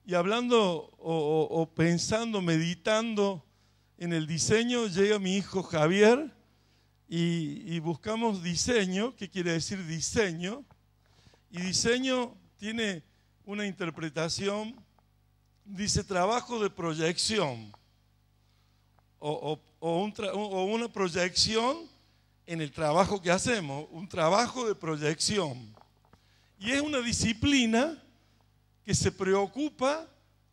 Y hablando o pensando, meditando en el diseño, llega mi hijo Javier y buscamos diseño. ¿Qué quiere decir diseño? Y diseño tiene una interpretación, dice trabajo de proyección o una proyección en el trabajo que hacemos, un trabajo de proyección. Y es una disciplina que se preocupa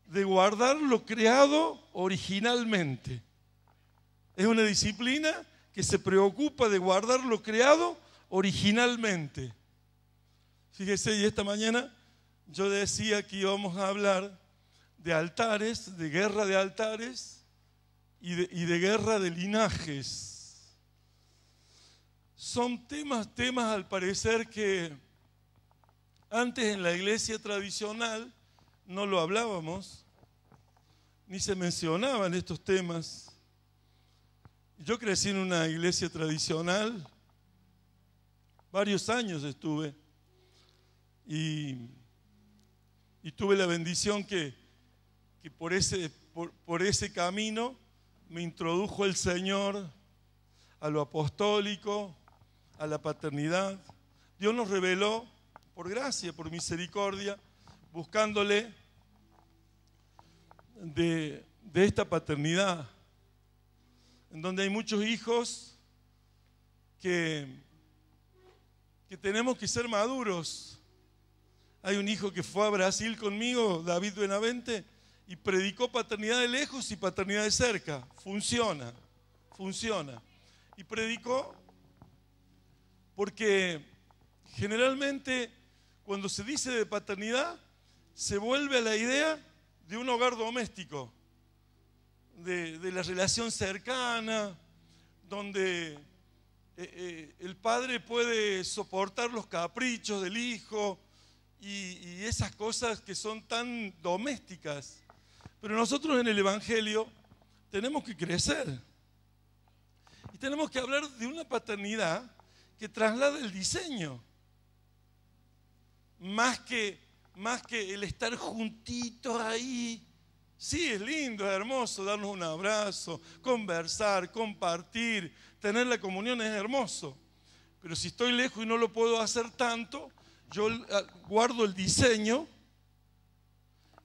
de guardar lo creado originalmente. Es una disciplina que se preocupa de guardar lo creado originalmente. Fíjese, y esta mañana yo decía que íbamos a hablar de altares, de guerra de altares y de guerra de linajes. Son temas al parecer que antes en la iglesia tradicional no lo hablábamos, ni se mencionaban estos temas. Yo crecí en una iglesia tradicional, varios años estuve, y tuve la bendición que por ese camino me introdujo el Señor a lo apostólico, a la paternidad. Dios nos reveló, por gracia, por misericordia, buscándole de esta paternidad, en donde hay muchos hijos que tenemos que ser maduros. Hay un hijo que fue a Brasil conmigo, David Benavente, y predicó paternidad de lejos y paternidad de cerca. Funciona. Y predicó porque generalmente cuando se dice de paternidad se vuelve a la idea de un hogar doméstico, de la relación cercana, donde el padre puede soportar los caprichos del hijo y esas cosas que son tan domésticas. Pero nosotros en el Evangelio tenemos que crecer y tenemos que hablar de una paternidad que traslada el diseño, más que el estar juntitos ahí. Sí, es lindo, es hermoso darnos un abrazo, conversar, compartir, tener la comunión es hermoso. Pero si estoy lejos y no lo puedo hacer tanto, yo guardo el diseño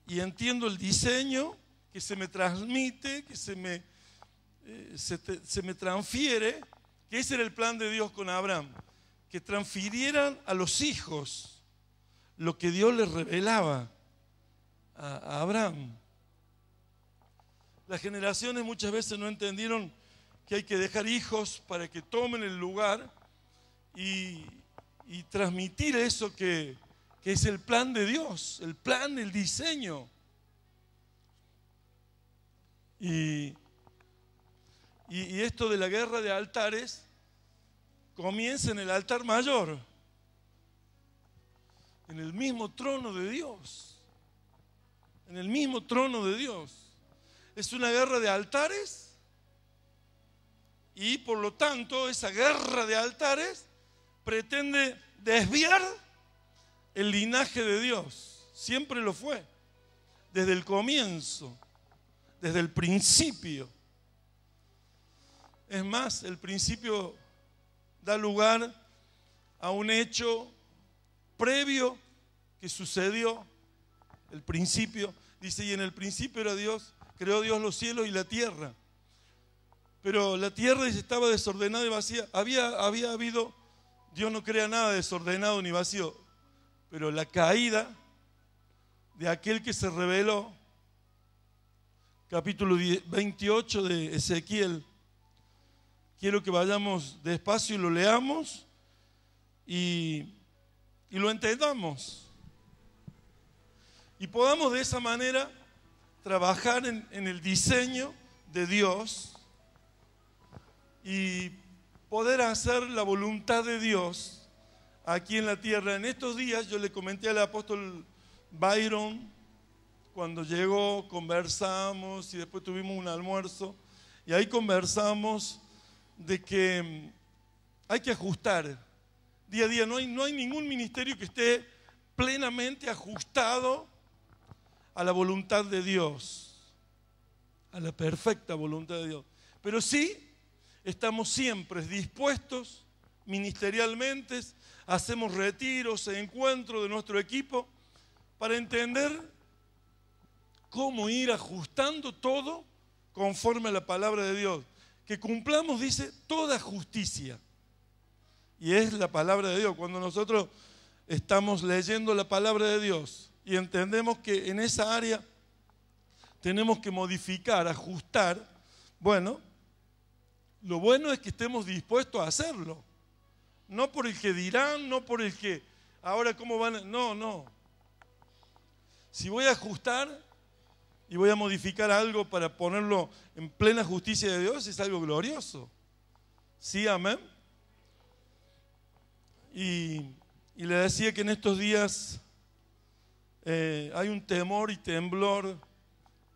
y entiendo el diseño que se me transmite, que se me transfiere, que ese era el plan de Dios con Abraham, que transfirieran a los hijos lo que Dios les revelaba a Abraham. Las generaciones muchas veces no entendieron que hay que dejar hijos para que tomen el lugar y transmitir eso que es el plan de Dios, el plan, el diseño. Y esto de la guerra de altares comienza en el altar mayor, en el mismo trono de Dios, en el mismo trono de Dios. Es una guerra de altares y por lo tanto esa guerra de altares pretende desviar el linaje de Dios. Siempre lo fue, desde el comienzo, desde el principio. Es más, el principio da lugar a un hecho previo que sucedió. El principio, dice, y en el principio era Dios, creó Dios los cielos y la tierra. Pero la tierra estaba desordenada y vacía. Había habido, Dios no crea nada desordenado ni vacío, pero la caída de aquel que se rebeló, capítulo 28 de Ezequiel. Quiero que vayamos despacio y lo leamos y lo entendamos. Y podamos de esa manera trabajar en el diseño de Dios y poder hacer la voluntad de Dios aquí en la tierra. En estos días yo le comenté al apóstol Byron, cuando llegó conversamos y después tuvimos un almuerzo y ahí conversamos de que hay que ajustar día a día. No hay ningún ministerio que esté plenamente ajustado a la voluntad de Dios, a la perfecta voluntad de Dios. Pero sí estamos siempre dispuestos ministerialmente, hacemos retiros, encuentros de nuestro equipo para entender cómo ir ajustando todo conforme a la palabra de Dios. Que cumplamos, dice, toda justicia. Y es la palabra de Dios. Cuando nosotros estamos leyendo la palabra de Dios y entendemos que en esa área tenemos que modificar, ajustar, bueno, lo bueno es que estemos dispuestos a hacerlo. No por el que dirán, no por el que ahora cómo van a... No. Si voy a ajustar y voy a modificar algo para ponerlo en plena justicia de Dios, es algo glorioso. ¿Sí, amén? Y le decía que en estos días hay un temor y temblor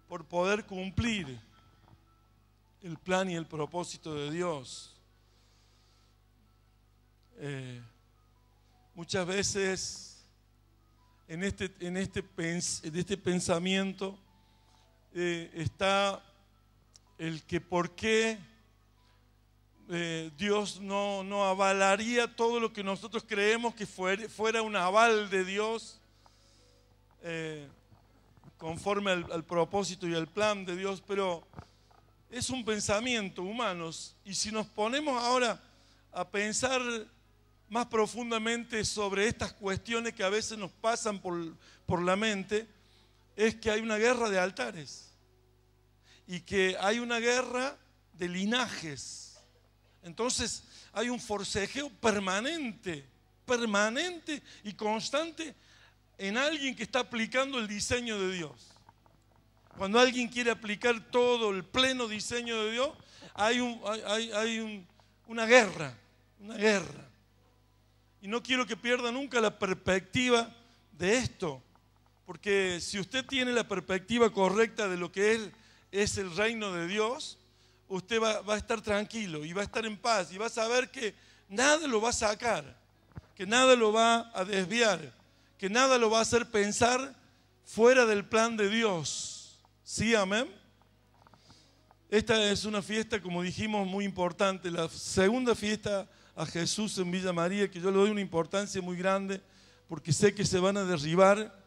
por poder cumplir el plan y el propósito de Dios. Muchas veces en este pensamiento está el que por qué Dios no avalaría todo lo que nosotros creemos que fuera un aval de Dios conforme al propósito y al plan de Dios, pero es un pensamiento humano. Y si nos ponemos ahora a pensar más profundamente sobre estas cuestiones que a veces nos pasan por la mente, es que hay una guerra de altares y que hay una guerra de linajes. Entonces hay un forcejeo permanente y constante en alguien que está aplicando el diseño de Dios. Cuando alguien quiere aplicar todo el pleno diseño de Dios, hay una guerra. Y no quiero que pierda nunca la perspectiva de esto, porque si usted tiene la perspectiva correcta de lo que es el reino de Dios, usted va a estar tranquilo y va a estar en paz y va a saber que nada lo va a sacar, que nada lo va a desviar, que nada lo va a hacer pensar fuera del plan de Dios. ¿Sí, amén? Esta es una fiesta, como dijimos, muy importante, la segunda fiesta a Jesús en Villa María, que yo le doy una importancia muy grande, porque sé que se van a derribar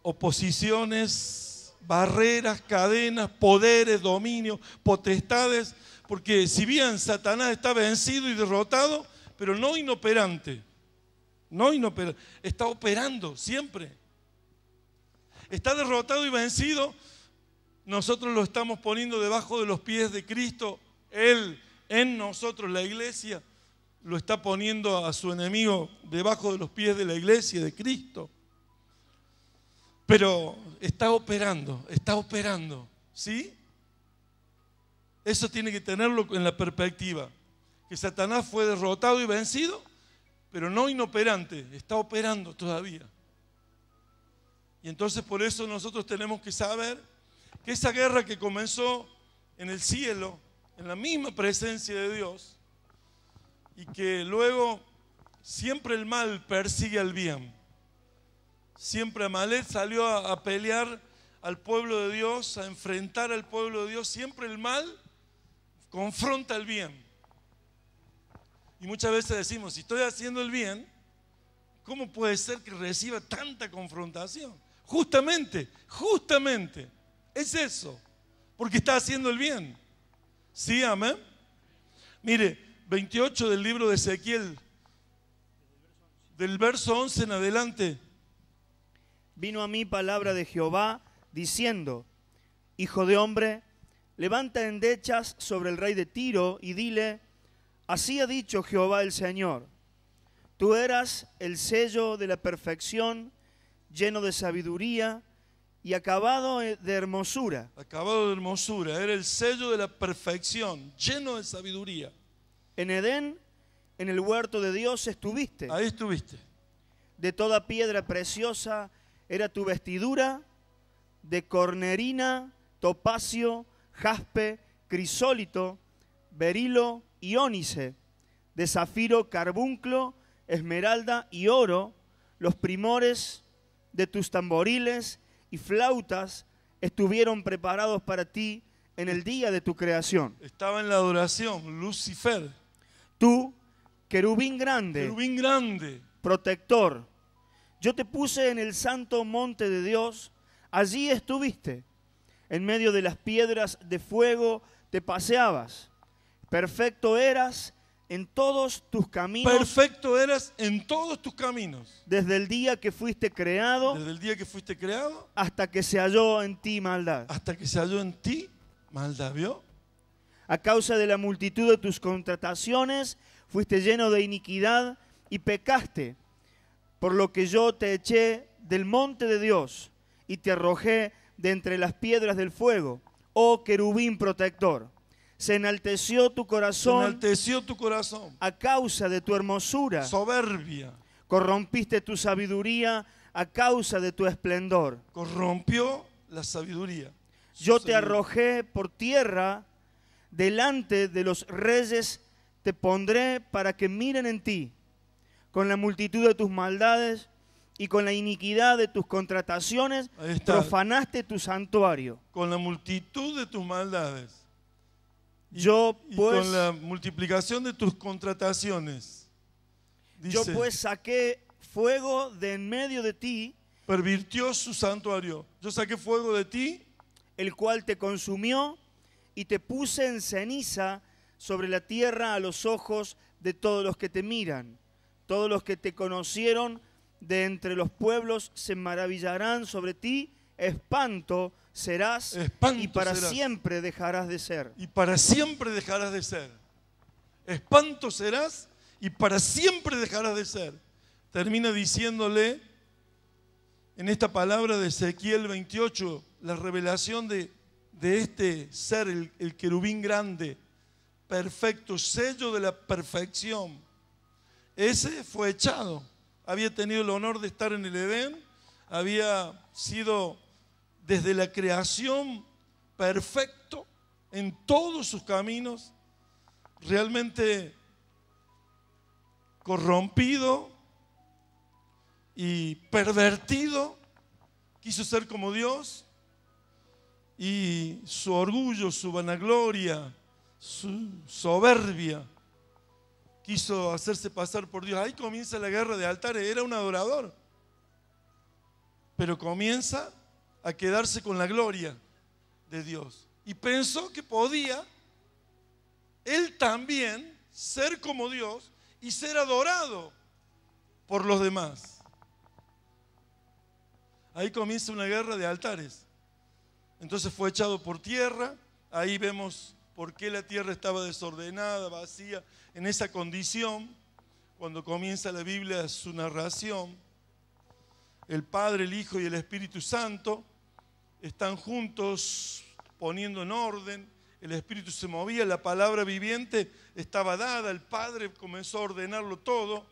oposiciones, barreras, cadenas, poderes, dominios, potestades, porque si bien Satanás está vencido y derrotado, pero no inoperante, está operando siempre. Está derrotado y vencido, nosotros lo estamos poniendo debajo de los pies de Cristo. Él en nosotros, la iglesia, lo está poniendo a su enemigo debajo de los pies de la iglesia, de Cristo. Pero está operando, ¿sí? Eso tiene que tenerlo en la perspectiva, que Satanás fue derrotado y vencido, pero no inoperante, está operando todavía. Y entonces por eso nosotros tenemos que saber que esa guerra que comenzó en el cielo, en la misma presencia de Dios, y que luego siempre el mal persigue al bien. Siempre Amalek salió a pelear al pueblo de Dios, a enfrentar al pueblo de Dios. Siempre el mal confronta al bien. Y muchas veces decimos, si estoy haciendo el bien, ¿cómo puede ser que reciba tanta confrontación? Justamente, es eso, porque está haciendo el bien. ¿Sí, amén? Mire, 28 del libro de Ezequiel, del verso 11 en adelante. Vino a mí palabra de Jehová, diciendo: Hijo de hombre, levanta endechas sobre el rey de Tiro y dile: así ha dicho Jehová el Señor, tú eras el sello de la perfección, lleno de sabiduría y acabado de hermosura. Acabado de hermosura, era el sello de la perfección, lleno de sabiduría. En Edén, en el huerto de Dios estuviste. Ahí estuviste. De toda piedra preciosa era tu vestidura, de cornerina, topacio, jaspe, crisólito, berilo y ónice, de zafiro, carbunclo, esmeralda y oro, los primores de tus tamboriles y flautas estuvieron preparados para ti en el día de tu creación. Estaba en la adoración, Lucifer, Tú, querubín grande, querubín grande, protector, yo te puse en el santo monte de Dios, allí estuviste. En medio de las piedras de fuego te paseabas. Perfecto eras en todos tus caminos. Perfecto eras en todos tus caminos. Desde el día que fuiste creado, Desde el día que fuiste creado hasta que se halló en ti maldad. hasta que se halló en ti maldad, ¿vio? A causa de la multitud de tus contrataciones, fuiste lleno de iniquidad y pecaste. Por lo que yo te eché del monte de Dios y te arrojé de entre las piedras del fuego, oh querubín protector. Se enalteció tu corazón. Se enalteció tu corazón. A causa de tu hermosura. Soberbia. Corrompiste tu sabiduría a causa de tu esplendor. Corrompió la sabiduría. Yo te arrojé por tierra, delante de los reyes te pondré para que miren en ti. Con la multitud de tus maldades y con la iniquidad de tus contrataciones, profanaste tu santuario. Con la multitud de tus maldades. Yo pues, con la multiplicación de tus contrataciones. Dice, yo pues saqué fuego de en medio de ti. Pervirtió su santuario. Yo saqué fuego de ti. El cual te consumió y te puse en ceniza sobre la tierra a los ojos de todos los que te miran. Todos los que te conocieron de entre los pueblos se maravillarán sobre ti. Espanto serás y para siempre dejarás de ser. Y para siempre dejarás de ser. Espanto serás y para siempre dejarás de ser. Termina diciéndole en esta palabra de Ezequiel 28, la revelación de este ser, el querubín grande, perfecto, sello de la perfección. Ese fue echado. Había tenido el honor de estar en el Edén, había sido desde la creación perfecto en todos sus caminos, realmente corrompido y pervertido, quiso ser como Dios y su orgullo, su vanagloria, su soberbia, quiso hacerse pasar por Dios. Ahí comienza la guerra de altares. Era un adorador, pero comienza a quedarse con la gloria de Dios. Y pensó que podía él también ser como Dios y ser adorado por los demás. Ahí comienza una guerra de altares. Entonces fue echado por tierra. Ahí vemos por qué la tierra estaba desordenada, vacía, en esa condición. Cuando comienza la Biblia su narración, el Padre, el Hijo y el Espíritu Santo están juntos poniendo en orden. El Espíritu se movía, la palabra viviente estaba dada, el Padre comenzó a ordenarlo todo,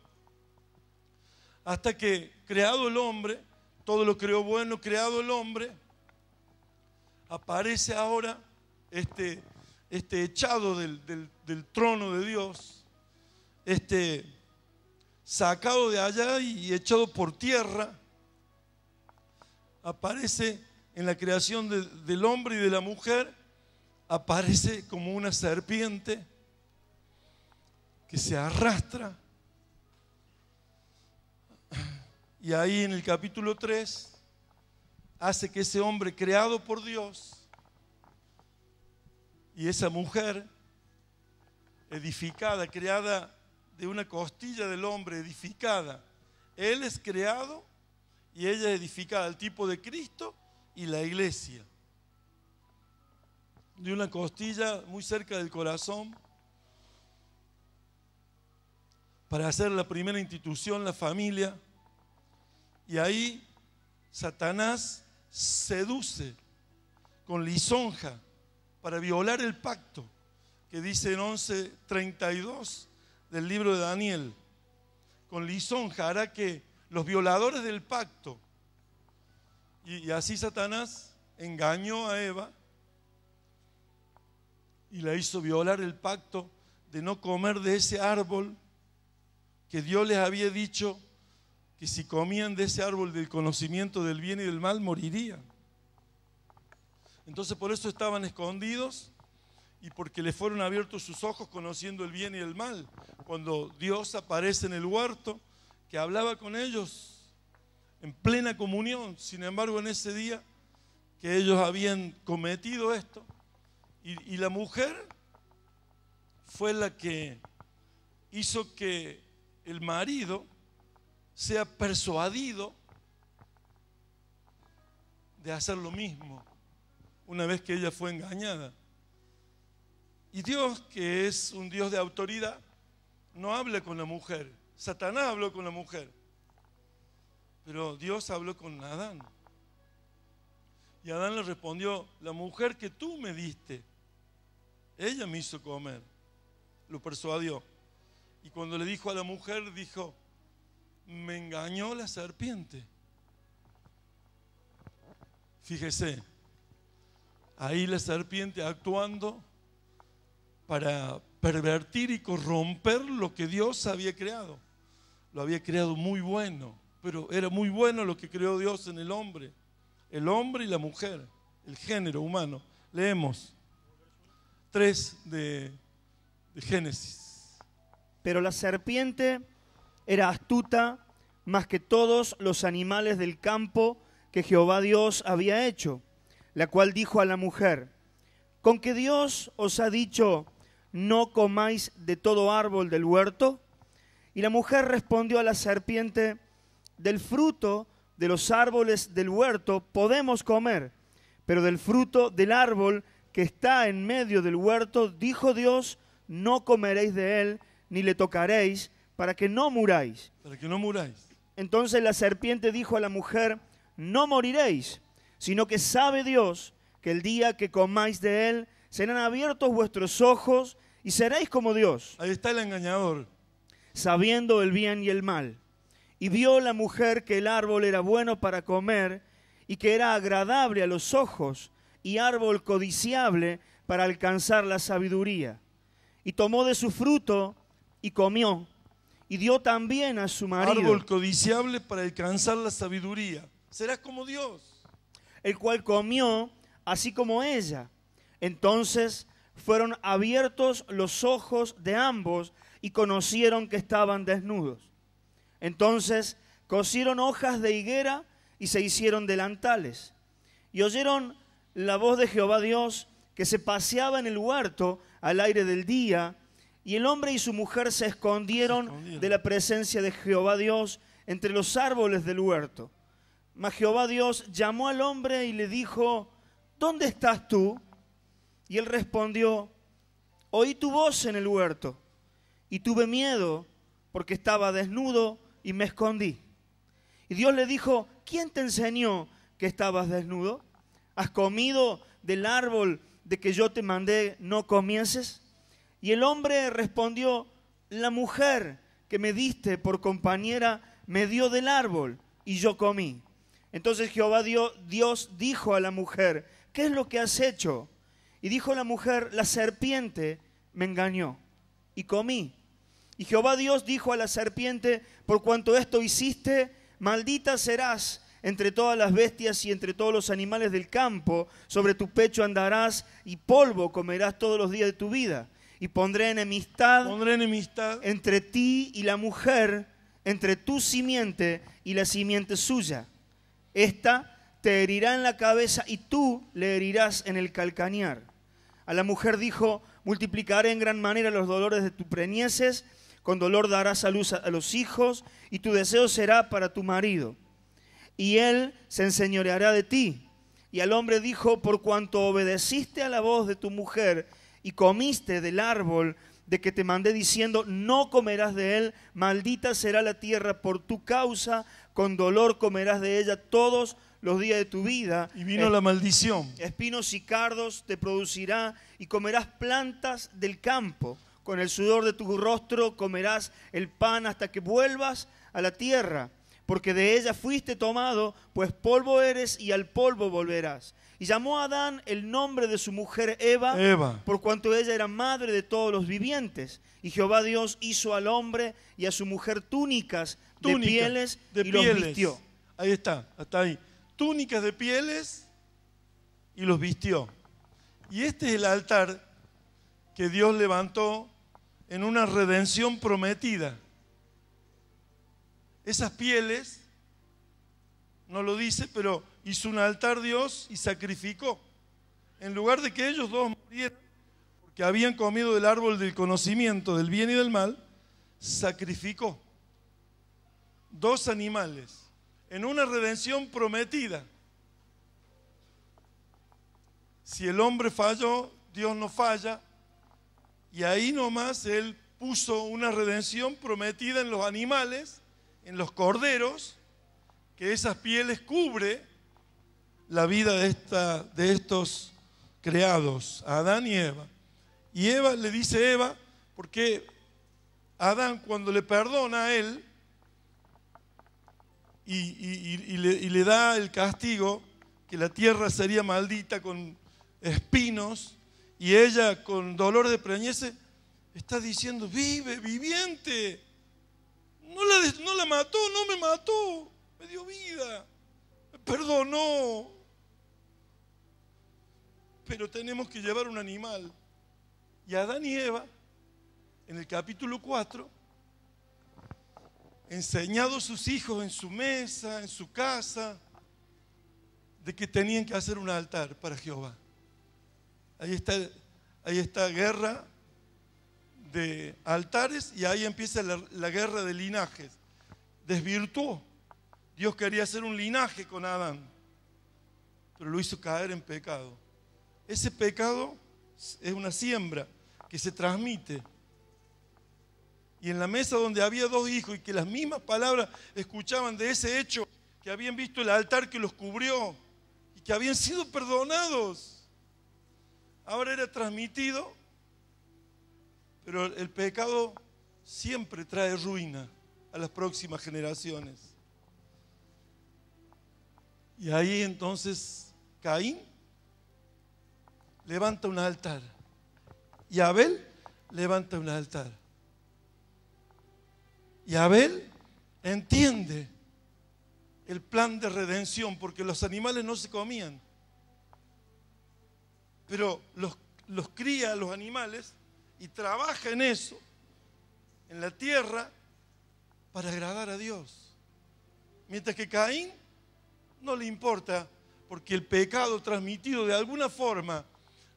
hasta que creado el hombre, todo lo creó bueno, creado el hombre, aparece ahora este echado del trono de Dios, sacado de allá y echado por tierra, aparece en la creación del hombre y de la mujer, aparece como una serpiente que se arrastra. Y ahí en el capítulo 3 hace que ese hombre creado por Dios y esa mujer edificada, creada de una costilla del hombre, edificada. Él es creado y ella es edificada, el tipo de Cristo y la iglesia. De una costilla muy cerca del corazón, para hacer la primera institución, la familia. Y ahí Satanás seduce con lisonja para violar el pacto que dice en 11:32 del libro de Daniel. Con lisonja hará que los violadores del pacto, y así Satanás engañó a Eva y la hizo violar el pacto de no comer de ese árbol que Dios les había dicho que si comían de ese árbol del conocimiento del bien y del mal, morirían. Entonces por eso estaban escondidos y porque les fueron abiertos sus ojos conociendo el bien y el mal. Cuando Dios aparece en el huerto, que hablaba con ellos en plena comunión, sin embargo en ese día que ellos habían cometido esto, y la mujer fue la que hizo que el marido sea persuadido de hacer lo mismo una vez que ella fue engañada. Y Dios, que es un Dios de autoridad, no habla con la mujer. Satanás habló con la mujer, pero Dios habló con Adán. Y Adán le respondió: la mujer que tú me diste, ella me hizo comer. Lo persuadió. Y cuando le dijo a la mujer, dijo: me engañó la serpiente. Fíjese, ahí la serpiente actuando para pervertir y corromper lo que Dios había creado. Lo había creado muy bueno, pero era muy bueno lo que creó Dios en el hombre y la mujer, el género humano. Leemos 3 de Génesis. Pero la serpiente era astuta más que todos los animales del campo que Jehová Dios había hecho, la cual dijo a la mujer: ¿con que Dios os ha dicho, no comáis de todo árbol del huerto? Y la mujer respondió a la serpiente: del fruto de los árboles del huerto podemos comer, pero del fruto del árbol que está en medio del huerto, dijo Dios, no comeréis de él, ni le tocaréis, para que no muráis. Para que no muráis. Entonces la serpiente dijo a la mujer: no moriréis, sino que sabe Dios que el día que comáis de él, serán abiertos vuestros ojos y seréis como Dios. Ahí está el engañador. Sabiendo el bien y el mal. Y vio la mujer que el árbol era bueno para comer y que era agradable a los ojos y árbol codiciable para alcanzar la sabiduría. Y tomó de su fruto y comió, y dio también a su marido. Árbol codiciable para alcanzar la sabiduría. Serás como Dios. El cual comió así como ella. Entonces fueron abiertos los ojos de ambos y conocieron que estaban desnudos. Entonces cosieron hojas de higuera y se hicieron delantales. Y oyeron la voz de Jehová Dios que se paseaba en el huerto al aire del día, y el hombre y su mujer se escondieron de la presencia de Jehová Dios entre los árboles del huerto. Mas Jehová Dios llamó al hombre y le dijo: ¿dónde estás tú? Y él respondió: oí tu voz en el huerto, y tuve miedo porque estaba desnudo y me escondí. Y Dios le dijo: ¿quién te enseñó que estabas desnudo? ¿Has comido del árbol de que yo te mandé no comieses? Y el hombre respondió: la mujer que me diste por compañera me dio del árbol y yo comí. Entonces Jehová Dios dijo a la mujer: ¿qué es lo que has hecho? Y dijo la mujer: la serpiente me engañó y comí. Y Jehová Dios dijo a la serpiente: por cuanto esto hiciste, maldita serás entre todas las bestias y entre todos los animales del campo, sobre tu pecho andarás y polvo comerás todos los días de tu vida. Y pondré enemistad entre ti y la mujer, entre tu simiente y la simiente suya. Esta te herirá en la cabeza y tú le herirás en el calcañar. A la mujer dijo: multiplicaré en gran manera los dolores de tus preñeces, con dolor darás a luz a los hijos, y tu deseo será para tu marido, y él se enseñoreará de ti. Y al hombre dijo: por cuanto obedeciste a la voz de tu mujer, y comiste del árbol de que te mandé diciendo, no comerás de él, maldita será la tierra por tu causa, con dolor comerás de ella todos los días de tu vida. Y vino la maldición. Espinos y cardos te producirá, y comerás plantas del campo. Con el sudor de tu rostro comerás el pan hasta que vuelvas a la tierra, porque de ella fuiste tomado, pues polvo eres y al polvo volverás. Y llamó a Adán el nombre de su mujer Eva, por cuanto ella era madre de todos los vivientes. Y Jehová Dios hizo al hombre y a su mujer túnicas de pieles y los vistió. Ahí está, hasta ahí. Túnicas de pieles y los vistió. Y este es el altar que Dios levantó en una redención prometida. Esas pieles, no lo dice, pero hizo un altar Dios y sacrificó. En lugar de que ellos dos murieran, porque habían comido del árbol del conocimiento del bien y del mal, sacrificó 2 animales en una redención prometida. Si el hombre falló, Dios no falla. Y ahí nomás Él puso una redención prometida en los animales, en los corderos, que esas pieles cubre la vida de estos creados, Adán y Eva. Y Eva le dice Eva, porque Adán cuando le perdona a él y le da el castigo, que la tierra sería maldita con espinos, y ella con dolor de preñez está diciendo, vive, viviente. No la mató, no me mató, me dio vida, me perdonó. Pero tenemos que llevar un animal. Y Adán y Eva, en el capítulo 4, enseñado a sus hijos en su mesa, en su casa, de que tenían que hacer un altar para Jehová. Ahí está guerra de altares y ahí empieza la guerra de linajes. Desvirtuó. Dios quería hacer un linaje con Adán, pero lo hizo caer en pecado. Ese pecado es una siembra que se transmite. Y en la mesa donde había 2 hijos y que las mismas palabras escuchaban de ese hecho, que habían visto el altar que los cubrió y que habían sido perdonados, ahora era transmitido, pero el pecado siempre trae ruina a las próximas generaciones. Y ahí entonces Caín levanta un altar y Abel levanta un altar. Y Abel entiende el plan de redención, porque los animales no se comían, pero los cría a los animales y trabaja en eso, en la tierra, para agradar a Dios. Mientras que Caín no le importa, porque el pecado transmitido de alguna forma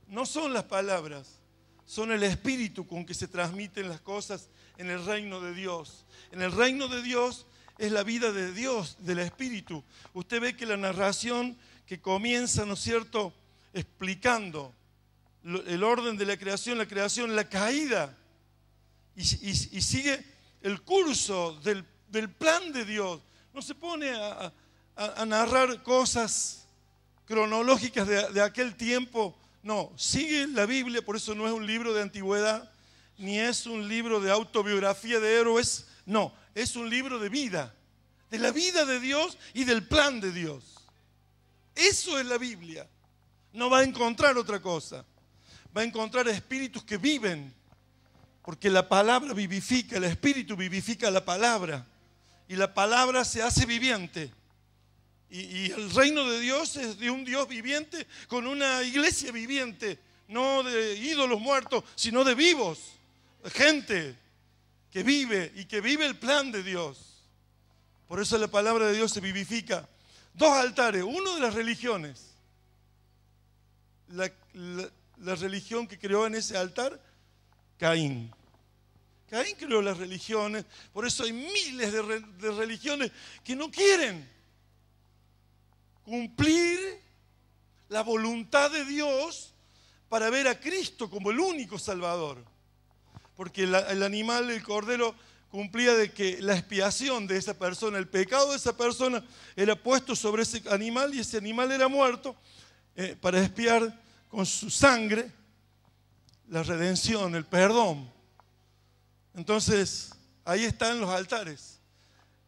no son las palabras, son el espíritu con que se transmiten las cosas en el reino de Dios. En el reino de Dios es la vida de Dios, del espíritu. Usted ve que la narración que comienza, ¿no es cierto?, explicando el orden de la creación, la caída, y sigue el curso del plan de Dios. No se pone a narrar cosas cronológicas de aquel tiempo. No, sigue la Biblia, por eso no es un libro de antigüedad, ni es un libro de autobiografía de héroes, no, es un libro de vida, de la vida de Dios y del plan de Dios. Eso es la Biblia. No va a encontrar otra cosa. Va a encontrar espíritus que viven, porque la palabra vivifica, el espíritu vivifica la palabra, y la palabra se hace viviente. Y el reino de Dios es de un Dios viviente con una iglesia viviente, no de ídolos muertos, sino de vivos, de gente que vive y que vive el plan de Dios. Por eso la palabra de Dios se vivifica. 2 altares, uno de las religiones. La religión que creó en ese altar, Caín. Caín creó las religiones, por eso hay miles de religiones que no quieren cumplir la voluntad de Dios para ver a Cristo como el único Salvador. Porque el animal, el cordero, cumplía de que la expiación de esa persona, el pecado de esa persona era puesto sobre ese animal y ese animal era muerto para expiar con su sangre la redención, el perdón. Entonces, ahí están los altares.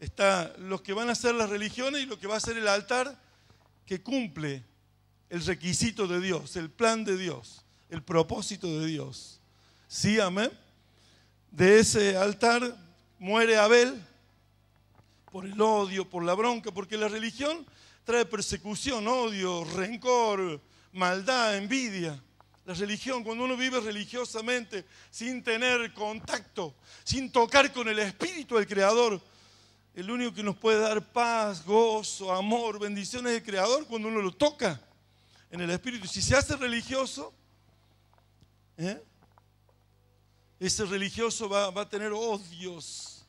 Está los que van a hacer las religiones y lo que va a ser el altar que cumple el requisito de Dios, el plan de Dios, el propósito de Dios. ¿Sí, amén? De ese altar muere Abel por el odio, por la bronca, porque la religión trae persecución, odio, rencor, maldad, envidia. La religión, cuando uno vive religiosamente, sin tener contacto, sin tocar con el Espíritu del Creador, el único que nos puede dar paz, gozo, amor, bendiciones del Creador cuando uno lo toca en el Espíritu. Si se hace religioso, ese religioso va a tener odios,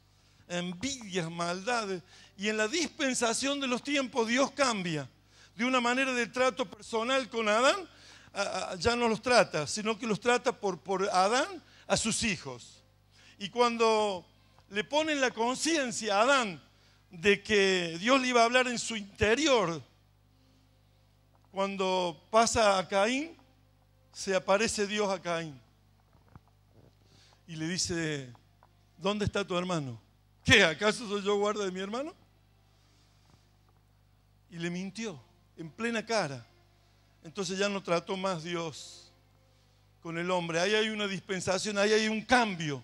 envidias, maldades. Y en la dispensación de los tiempos Dios cambia. De una manera de trato personal con Adán, ya no los trata, sino que los trata por Adán a sus hijos. Y cuando le ponen la conciencia a Adán de que Dios le iba a hablar en su interior, cuando pasa a Caín, se aparece Dios a Caín y le dice: ¿dónde está tu hermano? ¿Qué? ¿Acaso soy yo guarda de mi hermano? Y le mintió en plena cara. Entonces ya no trató más Dios con el hombre. Ahí hay una dispensación, ahí hay un cambio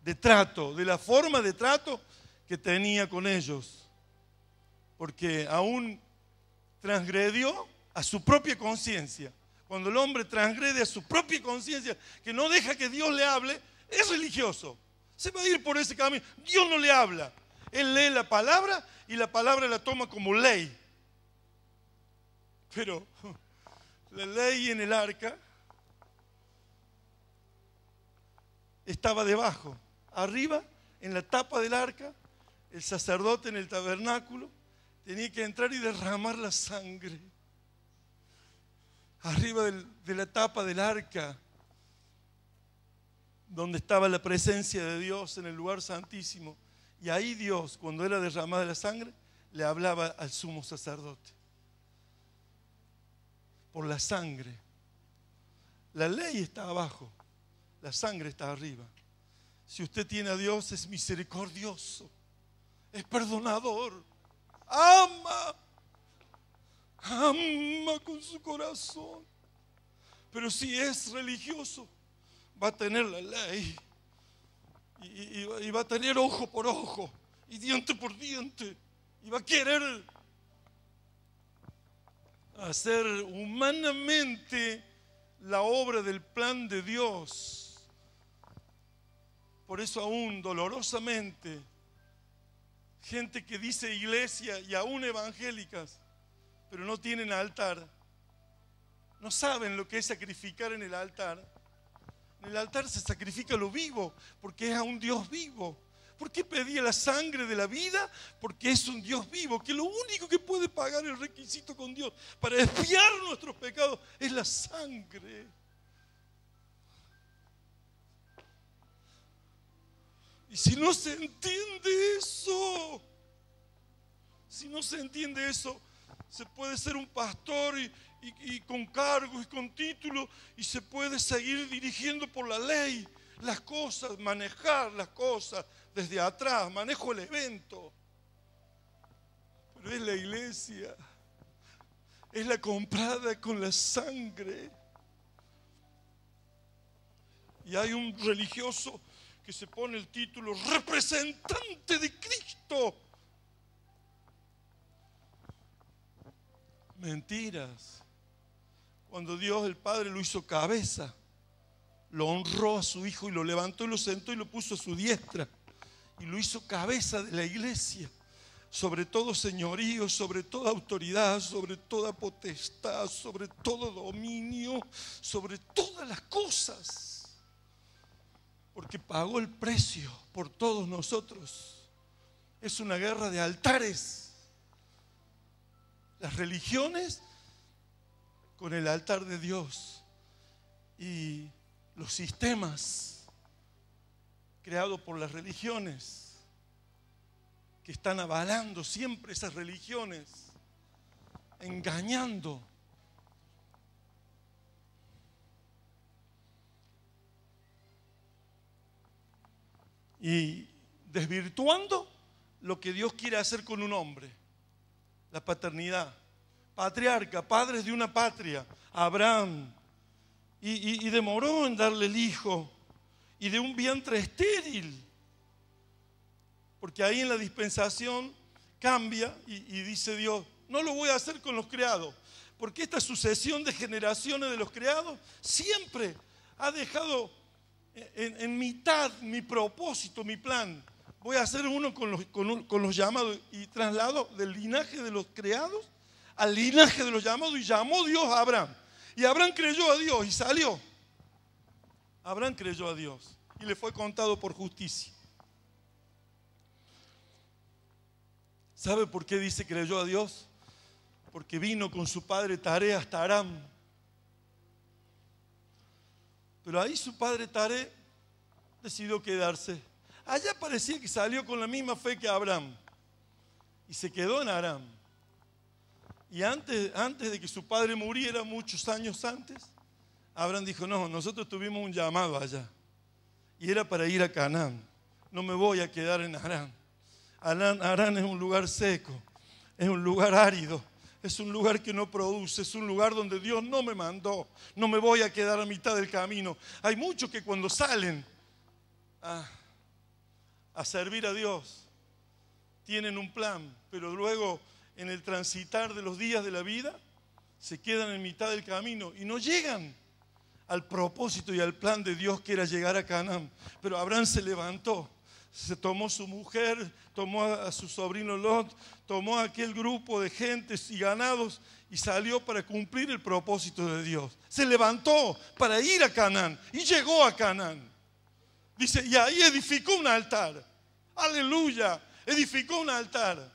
de trato, de la forma de trato que tenía con ellos. Porque aún transgredió a su propia conciencia. Cuando el hombre transgrede a su propia conciencia, que no deja que Dios le hable, es religioso. Se va a ir por ese camino. Dios no le habla. Él lee la palabra y la palabra la toma como ley. Pero la ley en el arca estaba debajo. Arriba, en la tapa del arca, el sacerdote en el tabernáculo tenía que entrar y derramar la sangre. Arriba de la tapa del arca, donde estaba la presencia de Dios en el lugar santísimo. Y ahí Dios, cuando era derramada la sangre, le hablaba al sumo sacerdote. Por la sangre. La ley está abajo, la sangre está arriba. Si usted tiene a Dios, es misericordioso, es perdonador, ama con su corazón. Pero si es religioso, va a tener la ley y va a tener ojo por ojo y diente por diente y va a querer hacer humanamente la obra del plan de Dios. Por eso aún dolorosamente, gente que dice iglesia y aún evangélicas, pero no tienen altar, no saben lo que es sacrificar en el altar. En el altar se sacrifica lo vivo, porque es a un Dios vivo. ¿Por qué pedía la sangre de la vida? Porque es un Dios vivo, que lo único que puede pagar el requisito con Dios para expiar nuestros pecados es la sangre. Y si no se entiende eso, se puede ser un pastor y con cargos y con títulos y se puede seguir dirigiendo por la ley las cosas, manejar las cosas desde atrás, manejo el evento. Pero es la iglesia, es la comprada con la sangre. Y hay un religioso que se pone el título representante de Cristo. Mentiras. Cuando Dios el Padre lo hizo cabeza, lo honró a su Hijo y lo levantó y lo sentó y lo puso a su diestra y lo hizo cabeza de la iglesia, sobre todo señorío, sobre toda autoridad, sobre toda potestad, sobre todo dominio, sobre todas las cosas, porque pagó el precio por todos nosotros. Es una guerra de altares. Las religiones con el altar de Dios y los sistemas creados por las religiones que están avalando siempre esas religiones, engañando. Y desvirtuando lo que Dios quiere hacer con un hombre, la paternidad. Patriarca, padres de una patria, Abraham, y demoró en darle el hijo, y de un vientre estéril, porque ahí en la dispensación cambia y dice Dios, no lo voy a hacer con los criados, porque esta sucesión de generaciones de los criados siempre ha dejado en mitad mi propósito, mi plan. Voy a hacer uno con los llamados y traslado del linaje de los criados al linaje de los llamados, y llamó Dios a Abraham. Y Abraham creyó a Dios y salió. Abraham creyó a Dios y le fue contado por justicia. ¿Sabe por qué dice creyó a Dios? Porque vino con su padre Taré hasta Aram. Pero ahí su padre Taré decidió quedarse. Allá parecía que salió con la misma fe que Abraham y se quedó en Aram. Y antes de que su padre muriera, muchos años antes, Abraham dijo, no, nosotros tuvimos un llamado allá y era para ir a Canaán. No me voy a quedar en Aram. Aram es un lugar seco, es un lugar árido, es un lugar que no produce, es un lugar donde Dios no me mandó. No me voy a quedar a mitad del camino. Hay muchos que cuando salen a servir a Dios tienen un plan, pero luego en el transitar de los días de la vida se quedan en mitad del camino y no llegan al propósito y al plan de Dios, que era llegar a Canaán. Pero Abraham se levantó, se tomó su mujer, tomó a su sobrino Lot, tomó a aquel grupo de gentes y ganados y salió para cumplir el propósito de Dios. Se levantó para ir a Canaán y llegó a Canaán. Dice, y ahí edificó un altar. Aleluya, edificó un altar.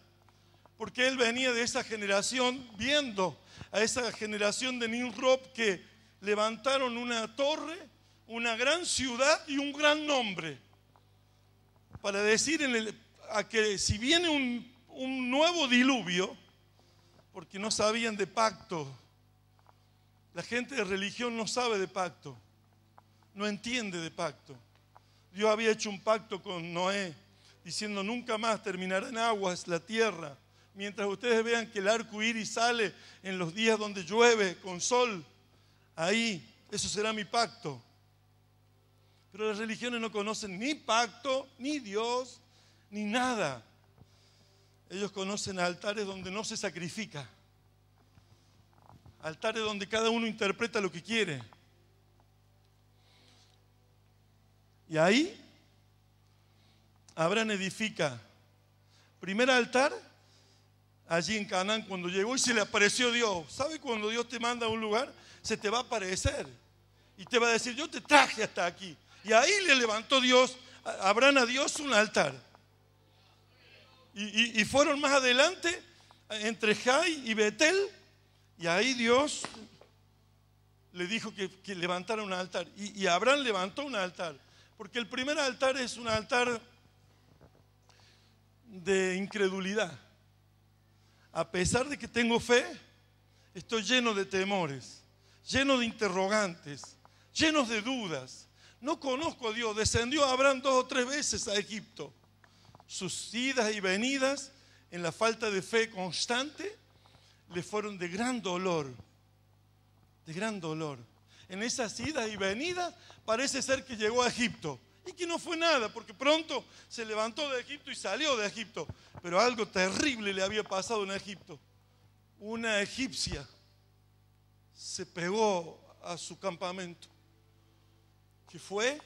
Porque él venía de esa generación, viendo a esa generación de Nimrod que levantaron una torre, una gran ciudad y un gran nombre. Para decir a que si viene un nuevo diluvio, porque no sabían de pacto. La gente de religión no sabe de pacto, no entiende de pacto. Dios había hecho un pacto con Noé, diciendo nunca más terminará en aguas la tierra. Mientras ustedes vean que el arco iris sale en los días donde llueve con sol, ahí, eso será mi pacto. Pero las religiones no conocen ni pacto, ni Dios, ni nada. Ellos conocen altares donde no se sacrifica. Altares donde cada uno interpreta lo que quiere. Y ahí, Abraham edifica. Primer altar, allí en Canaán, cuando llegó y se le apareció Dios. ¿Sabe cuando Dios te manda a un lugar? Se te va a aparecer. Y te va a decir, yo te traje hasta aquí. Y ahí le levantó Dios, Abraham a Dios, un altar. Y fueron más adelante, entre Jai y Betel, y ahí Dios le dijo que levantara un altar. Y Abraham levantó un altar. Porque el primer altar es un altar de incredulidad. A pesar de que tengo fe, estoy lleno de temores, lleno de interrogantes, llenos de dudas. No conozco a Dios. Descendió Abraham 2 o 3 veces a Egipto. Sus idas y venidas en la falta de fe constante le fueron de gran dolor, de gran dolor. En esas idas y venidas parece ser que llegó a Egipto y que no fue nada, porque pronto se levantó de Egipto y salió de Egipto. Pero algo terrible le había pasado en Egipto. Una egipcia se pegó a su campamento, que fue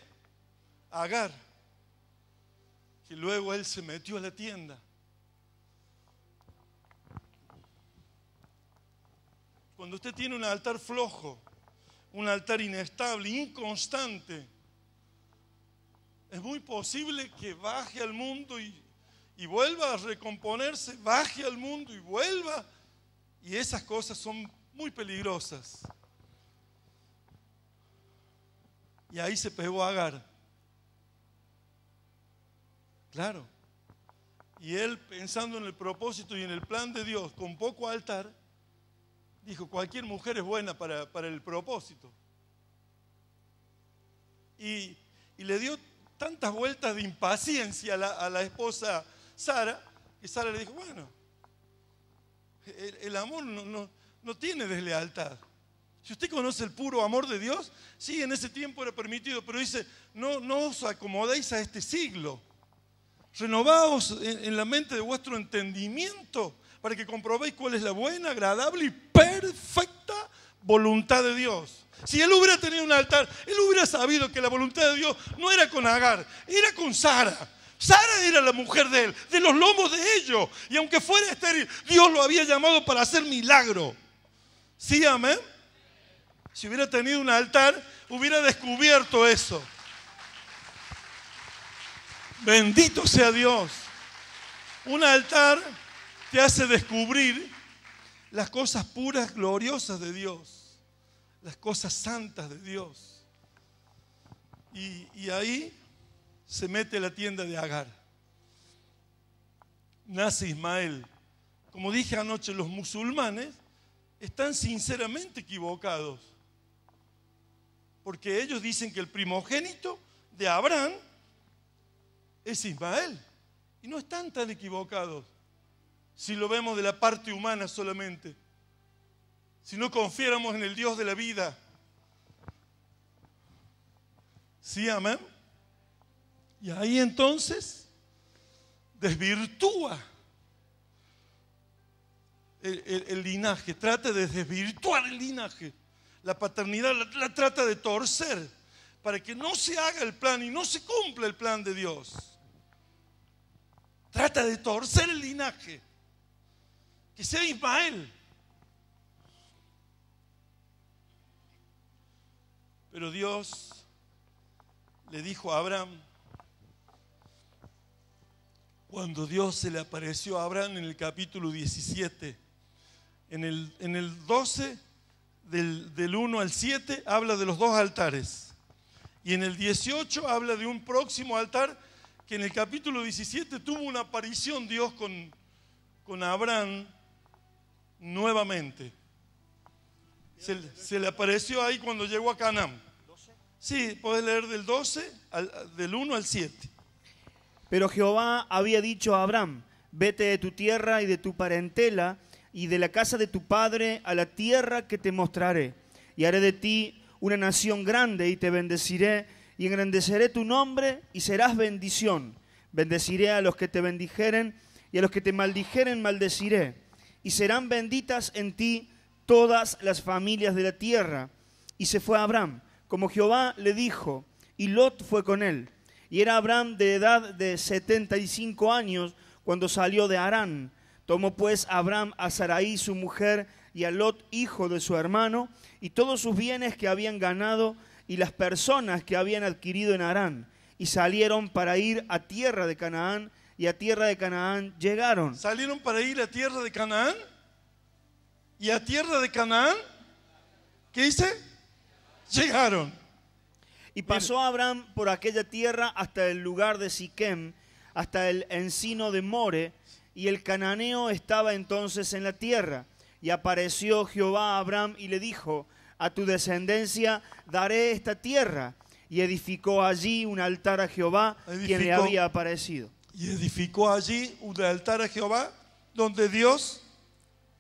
Agar, que luego él se metió a la tienda. Cuando usted tiene un altar flojo, un altar inestable, inconstante, es muy posible que baje al mundo y vuelva a recomponerse, baje al mundo y vuelva. Y esas cosas son muy peligrosas. Y ahí se pegó Agar. Claro. Y él, pensando en el propósito y en el plan de Dios, con poco altar, dijo, cualquier mujer es buena para el propósito. Y le dio tantas vueltas de impaciencia a la esposa Sara, Y Sara le dijo, bueno, el amor no tiene deslealtad. Si usted conoce el puro amor de Dios, sí, en ese tiempo era permitido, pero dice, no os acomodéis a este siglo. Renovaos en la mente de vuestro entendimiento para que comprobéis cuál es la buena, agradable y perfecta voluntad de Dios. Si él hubiera tenido un altar, él hubiera sabido que la voluntad de Dios no era con Agar, era con Sara. Sara era la mujer de él, de los lomos de ellos. Y aunque fuera estéril, Dios lo había llamado para hacer milagro. ¿Sí, amén? Si hubiera tenido un altar, hubiera descubierto eso. Bendito sea Dios. Un altar te hace descubrir las cosas puras, gloriosas de Dios, las cosas santas de Dios. Y ahí se mete la tienda de Agar. Nace Ismael. Como dije anoche, los musulmanes están sinceramente equivocados, porque ellos dicen que el primogénito de Abraham es Ismael. Y no están tan equivocados si lo vemos de la parte humana solamente. Si no confiáramos en el Dios de la vida. ¿Sí, amén? Y ahí entonces desvirtúa el linaje, trata de desvirtuar el linaje. La paternidad la trata de torcer para que no se haga el plan y no se cumpla el plan de Dios. Trata de torcer el linaje, que sea Ismael. Pero Dios le dijo a Abraham, cuando Dios se le apareció a Abraham en el capítulo 17, en el 12, del 1 al 7, habla de los dos altares. Y en el 18 habla de un próximo altar que en el capítulo 17 tuvo una aparición Dios con Abraham nuevamente. Se le apareció ahí cuando llegó a Canaán. Sí, podés leer del 12, del 1 al 7. Pero Jehová había dicho a Abraham, vete de tu tierra y de tu parentela y de la casa de tu padre a la tierra que te mostraré. Y haré de ti una nación grande y te bendeciré y engrandeceré tu nombre y serás bendición. Bendeciré a los que te bendijeren y a los que te maldijeren maldeciré. Y serán benditas en ti todas las familias de la tierra. Y se fue Abraham, como Jehová le dijo, y Lot fue con él. Y era Abraham de edad de 75 años cuando salió de Harán. Tomó pues Abraham a Sarai su mujer y a Lot hijo de su hermano y todos sus bienes que habían ganado y las personas que habían adquirido en Harán. Y salieron para ir a tierra de Canaán y a tierra de Canaán llegaron. Salieron para ir a tierra de Canaán y a tierra de Canaán, ¿qué dice? Llegaron. Y pasó Abraham por aquella tierra hasta el lugar de Siquem, hasta el encino de More, y el cananeo estaba entonces en la tierra. Y apareció Jehová a Abraham y le dijo, a tu descendencia daré esta tierra. Y edificó allí un altar a Jehová, quien le había aparecido. Y edificó allí un altar a Jehová, donde Dios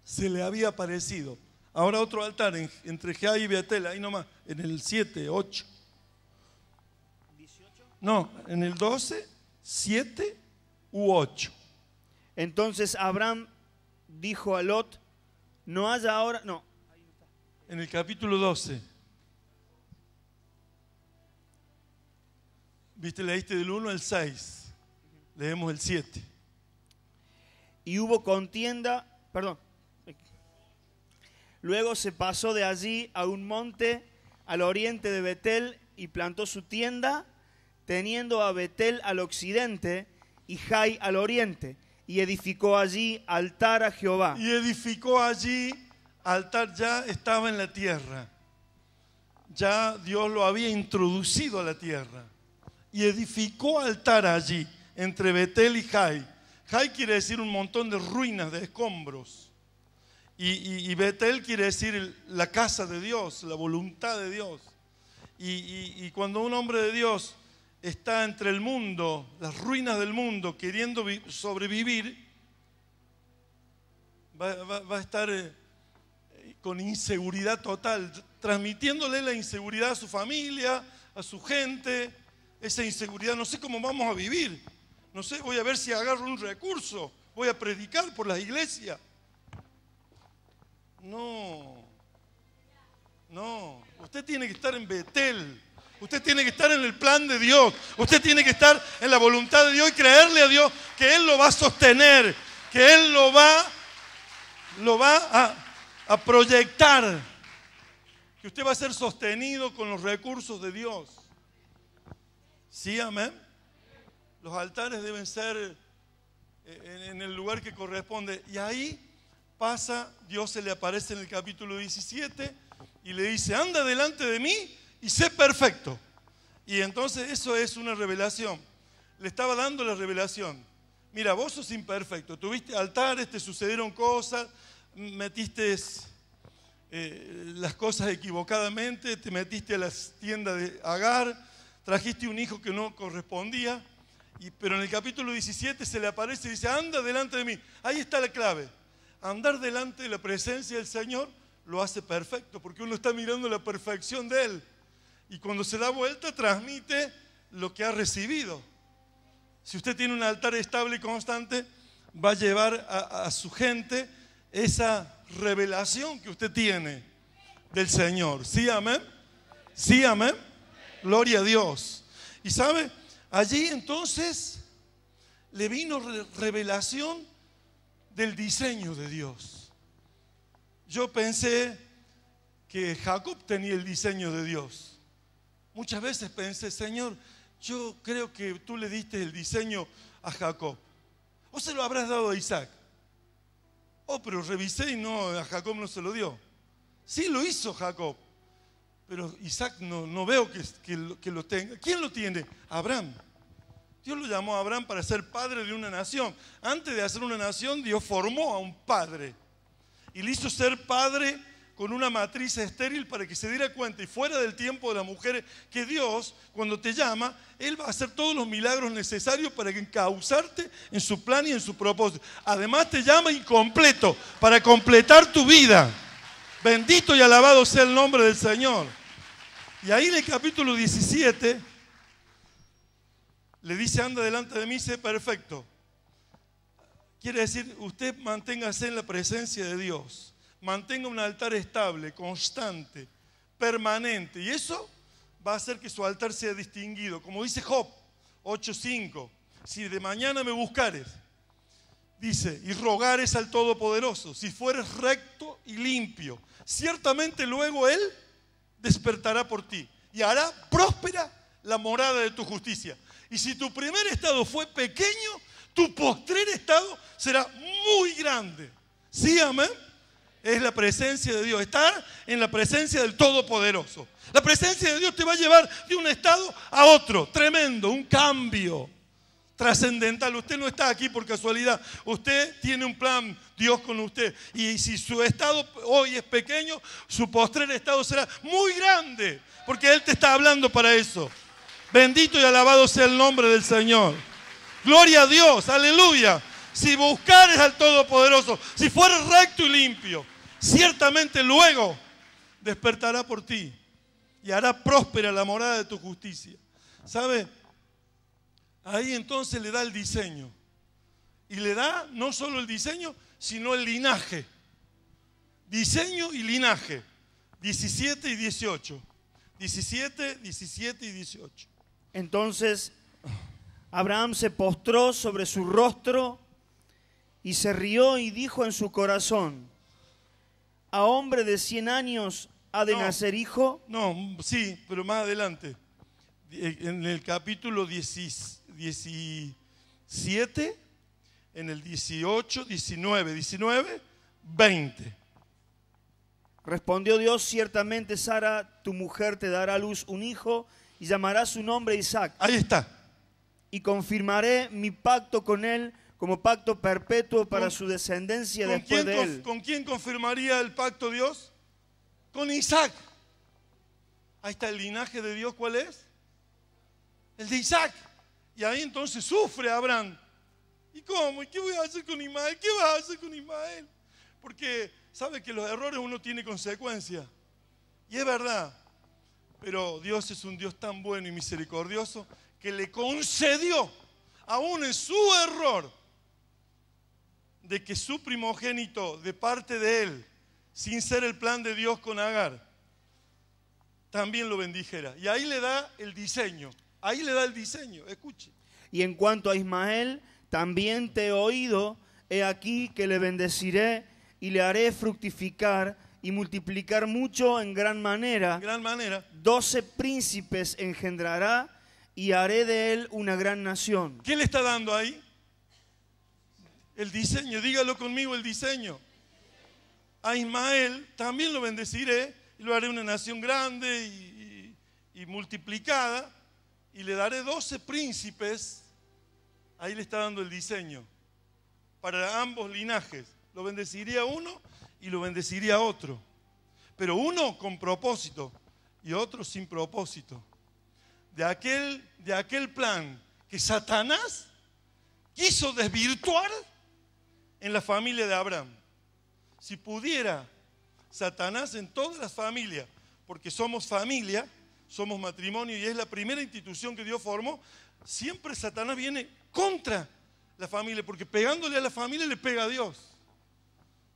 se le había aparecido. Ahora otro altar entre Jai y Betel, ahí nomás, en el 7, 8. No, en el 12, 7 u 8. Entonces Abraham dijo a Lot, no haya ahora, no. En el capítulo 12. ¿Viste? Leíste del 1 al 6. Leemos el 7. Y hubo contienda, perdón. Luego se pasó de allí a un monte al oriente de Betel y plantó su tienda, teniendo a Betel al occidente y Jai al oriente, y edificó allí altar a Jehová. Y edificó allí altar, ya estaba en la tierra. Ya Dios lo había introducido a la tierra. Y edificó altar allí, entre Betel y Jai. Jai quiere decir un montón de ruinas, de escombros. Y Betel quiere decir la casa de Dios, la voluntad de Dios. Y cuando un hombre de Dios está entre el mundo, las ruinas del mundo, queriendo sobrevivir, va a estar con inseguridad total, transmitiéndole la inseguridad a su familia, a su gente, esa inseguridad. No sé cómo vamos a vivir, no sé, voy a ver si agarro un recurso, voy a predicar por las iglesias. No, usted tiene que estar en Betel, usted tiene que estar en el plan de Dios, usted tiene que estar en la voluntad de Dios y creerle a Dios que Él lo va a sostener, que Él lo va a proyectar, que usted va a ser sostenido con los recursos de Dios. ¿Sí, amén? Los altares deben ser en el lugar que corresponde. Y ahí pasa, Dios se le aparece en el capítulo 17 y le dice, anda delante de mí y sé perfecto. Y entonces eso es una revelación. Le estaba dando la revelación. Mira, vos sos imperfecto, tuviste altares, te sucedieron cosas, metiste las cosas equivocadamente, te metiste a las tiendas de Agar, trajiste un hijo que no correspondía, pero en el capítulo 17 se le aparece y dice, anda delante de mí. Ahí está la clave. Andar delante de la presencia del Señor lo hace perfecto, porque uno está mirando la perfección de Él. Y cuando se da vuelta, transmite lo que ha recibido. Si usted tiene un altar estable y constante, va a llevar a su gente esa revelación que usted tiene del Señor. ¿Sí, amén? ¿Sí, amén? Gloria a Dios. Y sabe, allí entonces le vino revelación del diseño de Dios. Yo pensé que Jacob tenía el diseño de Dios. Muchas veces pensé, Señor, yo creo que tú le diste el diseño a Jacob. ¿O se lo habrás dado a Isaac? Oh, pero revisé y no, a Jacob no se lo dio. Sí lo hizo Jacob, pero Isaac no veo que lo tenga. ¿Quién lo tiene? Abraham. Dios lo llamó a Abraham para ser padre de una nación. Antes de hacer una nación, Dios formó a un padre y le hizo ser padre con una matriz estéril para que se diera cuenta y fuera del tiempo de la mujer que Dios, cuando te llama, Él va a hacer todos los milagros necesarios para encauzarte en su plan y en su propósito. Además te llama incompleto para completar tu vida. Bendito y alabado sea el nombre del Señor. Y ahí en el capítulo 17 le dice, anda delante de mí, sé perfecto. Quiere decir, usted manténgase en la presencia de Dios. Mantenga un altar estable, constante, permanente. Y eso va a hacer que su altar sea distinguido. Como dice Job 8:5. Si de mañana me buscares, dice, y rogares al Todopoderoso, si fueres recto y limpio, ciertamente luego Él despertará por ti y hará próspera la morada de tu justicia. Y si tu primer estado fue pequeño, tu postrer estado será muy grande. ¿Sí, amén? Es la presencia de Dios, estar en la presencia del Todopoderoso. La presencia de Dios te va a llevar de un estado a otro, tremendo, un cambio trascendental. Usted no está aquí por casualidad, usted tiene un plan, Dios con usted. Y si su estado hoy es pequeño, su postrer estado será muy grande, porque Él te está hablando para eso. Bendito y alabado sea el nombre del Señor. Gloria a Dios, aleluya. Si buscares al Todopoderoso, si fueres recto y limpio, ciertamente luego despertará por ti y hará próspera la morada de tu justicia. ¿Sabe? Ahí entonces le da el diseño. Y le da no solo el diseño, sino el linaje. Diseño y linaje. 17 y 18. 17, 17 y 18. Entonces Abraham se postró sobre su rostro y se rió y dijo en su corazón, ¿a hombre de 100 años ha de nacer hijo? No, sí, pero más adelante. En el capítulo 17, en el 18, 19, 20. Respondió Dios, ciertamente Sara, tu mujer, te dará a luz un hijo y llamará su nombre Isaac. Ahí está. Y confirmaré mi pacto con él como pacto perpetuo para su descendencia después de él. ¿Con quién confirmaría el pacto Dios? Con Isaac. Ahí está el linaje de Dios, ¿cuál es? El de Isaac. Y ahí entonces sufre Abraham. ¿Y cómo? ¿Y qué voy a hacer con Ismael? ¿Qué vas a hacer con Ismael? Porque sabe que los errores uno tiene consecuencias. Y es verdad. Pero Dios es un Dios tan bueno y misericordioso que le concedió, aún en su error, de que su primogénito, de parte de él, sin ser el plan de Dios con Agar, también lo bendijera. Y ahí le da el diseño. Ahí le da el diseño. Escuche. Y en cuanto a Ismael, también te he oído, he aquí que le bendeciré y le haré fructificar y multiplicar mucho en gran manera. 12 príncipes engendrará y haré de él una gran nación. ¿Qué le está dando ahí? El diseño, dígalo conmigo, el diseño. A Ismael también lo bendeciré y lo haré una nación grande y multiplicada y le daré 12 príncipes. Ahí le está dando el diseño para ambos linajes. Lo bendeciría a uno y lo bendeciría a otro. Pero uno con propósito y otro sin propósito. De aquel plan que Satanás quiso desvirtuar en la familia de Abraham. Si pudiera Satanás en todas las familias, porque somos familia, somos matrimonio y es la primera institución que Dios formó, siempre Satanás viene contra la familia, porque pegándole a la familia le pega a Dios.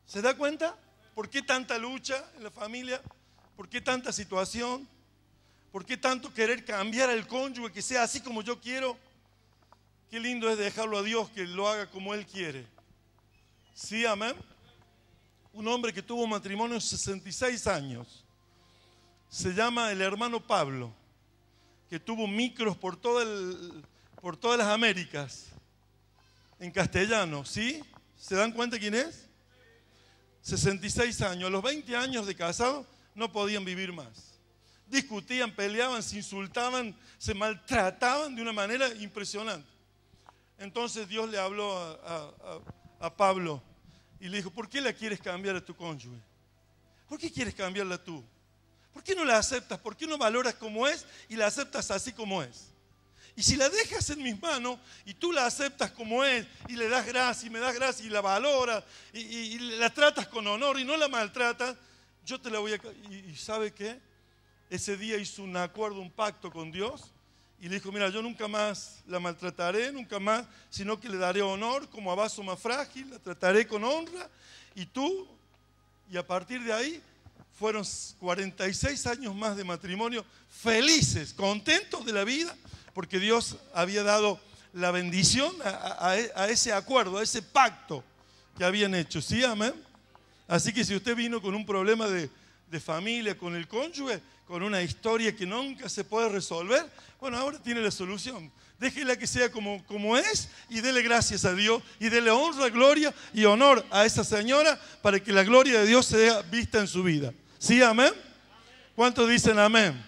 ¿Se da cuenta? ¿Por qué tanta lucha en la familia? ¿Por qué tanta situación? ¿Por qué tanto querer cambiar al cónyuge que sea así como yo quiero? Qué lindo es dejarlo a Dios que lo haga como Él quiere. ¿Sí, amén? Un hombre que tuvo matrimonio 66 años. Se llama el hermano Pablo, que tuvo micros por todas las Américas, en castellano, ¿sí? ¿Se dan cuenta quién es? 66 años. A los 20 años de casado no podían vivir más. Discutían, peleaban, se insultaban, se maltrataban de una manera impresionante. Entonces Dios le habló a Pablo y le dijo, ¿por qué la quieres cambiar a tu cónyuge? ¿Por qué quieres cambiarla tú? ¿Por qué no la aceptas? ¿Por qué no valoras como es y la aceptas así como es? Y si la dejas en mis manos y tú la aceptas como es y le das gracia y me das gracia y la valoras y la tratas con honor y no la maltratas, yo te la voy a... ¿Y sabe qué? Ese día hizo un acuerdo, un pacto con Dios y le dijo, mira, yo nunca más la maltrataré, nunca más, sino que le daré honor como a vaso más frágil, la trataré con honra y tú, y a partir de ahí fueron 46 años más de matrimonio, felices, contentos de la vida, porque Dios había dado la bendición a ese acuerdo, a ese pacto que habían hecho. ¿Sí, amén? Así que si usted vino con un problema de familia, con el cónyuge, con una historia que nunca se puede resolver, bueno, ahora tiene la solución. Déjela que sea como es y dele gracias a Dios y dele honra, gloria y honor a esa señora para que la gloria de Dios sea vista en su vida. ¿Sí, amén? ¿Cuántos dicen amén?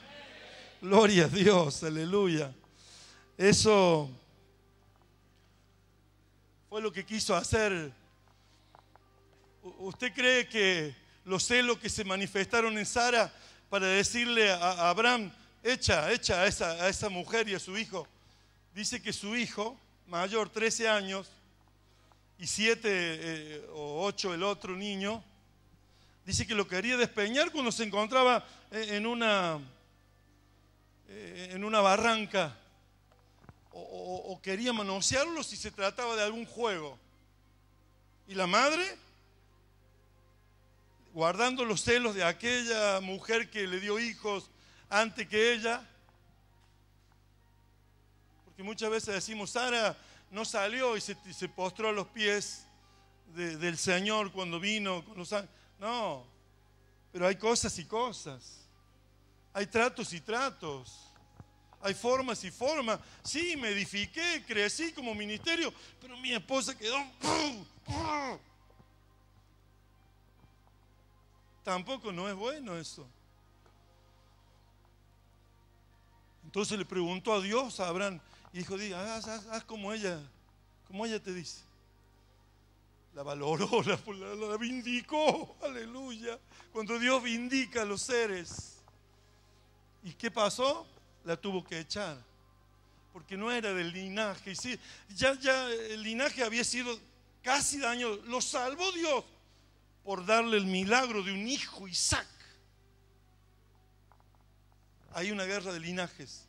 Gloria a Dios, aleluya. Eso fue lo que quiso hacer. ¿Usted cree que los celos que se manifestaron en Sara para decirle a Abraham, echa a esa mujer y a su hijo? Dice que su hijo, mayor, 13 años, y 7 o 8 el otro niño, dice que lo quería despeñar cuando se encontraba en una barranca. O quería manosearlo si se trataba de algún juego. Y la madre, guardando los celos de aquella mujer que le dio hijos antes que ella, porque muchas veces decimos, Sara no salió y se postró a los pies del Señor cuando vino con los ángeles. No, pero hay cosas y cosas, hay tratos y tratos. Hay formas y formas. Sí, me edifiqué, crecí como ministerio, pero mi esposa quedó... Tampoco no es bueno eso. Entonces le preguntó a Dios, a Abraham, y dijo, haz como ella te dice. La valoró, la vindicó, aleluya. Cuando Dios vindica a los seres. ¿Y qué pasó? La tuvo que echar, porque no era del linaje. Ya el linaje había sido casi daño, lo salvó Dios, por darle el milagro de un hijo, Isaac. Hay una guerra de linajes.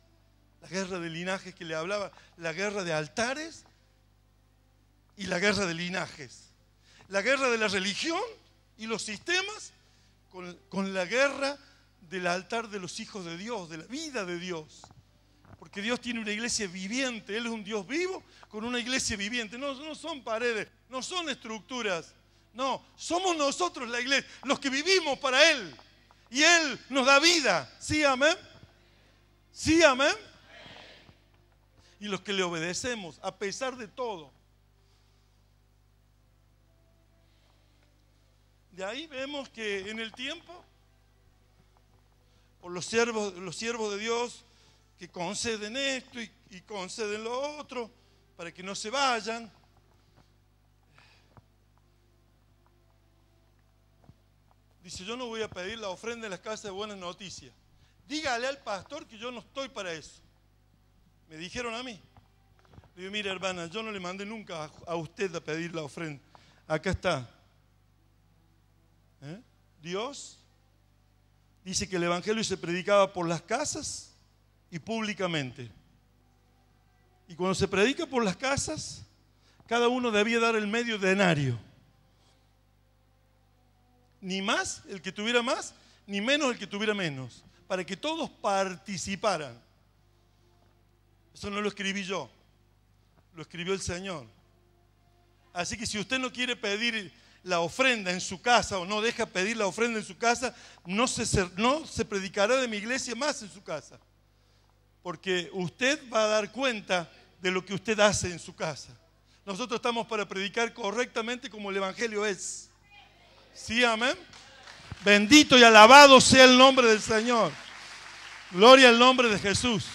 La guerra de linajes que le hablaba, la guerra de altares y la guerra de linajes. La guerra de la religión y los sistemas con la guerra del altar de los hijos de Dios, de la vida de Dios. Porque Dios tiene una iglesia viviente, Él es un Dios vivo con una iglesia viviente. No son paredes, no son estructuras. No, somos nosotros la iglesia, los que vivimos para Él. Y Él nos da vida. ¿Sí, amén? ¿Sí, amén? Y los que le obedecemos a pesar de todo. De ahí vemos que en el tiempo, por los siervos de Dios que conceden esto y conceden lo otro, para que no se vayan. Dice, yo no voy a pedir la ofrenda en las casas de buenas noticias. Dígale al pastor que yo no estoy para eso. Me dijeron a mí. Le digo, mira hermana, yo no le mandé nunca a usted a pedir la ofrenda. Acá está. Dios dice que el evangelio se predicaba por las casas y públicamente. Y cuando se predica por las casas, cada uno debía dar el medio denario. Ni más el que tuviera más, ni menos el que tuviera menos, para que todos participaran. Eso no lo escribí yo, lo escribió el Señor. Así que si usted no quiere pedir la ofrenda en su casa o no deja pedir la ofrenda en su casa, no se predicará de mi iglesia más en su casa. Porque usted va a dar cuenta de lo que usted hace en su casa. Nosotros estamos para predicar correctamente como el evangelio es. ¿Sí, amén? Bendito y alabado sea el nombre del Señor. Gloria al nombre de Jesús.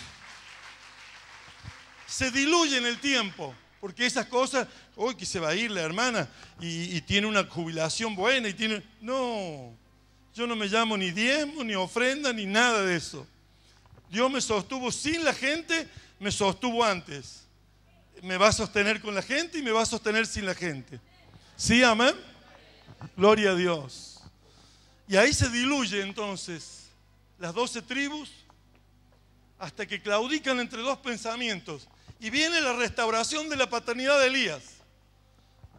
Se diluye en el tiempo, porque esas cosas, hoy que se va a ir la hermana y tiene una jubilación buena y tiene... No, yo no me llamo ni diezmo, ni ofrenda, ni nada de eso. Dios me sostuvo sin la gente, me sostuvo antes. Me va a sostener con la gente y me va a sostener sin la gente. ¿Sí, amén? Gloria a Dios. Y ahí se diluye entonces las 12 tribus hasta que claudican entre dos pensamientos. Y viene la restauración de la paternidad de Elías.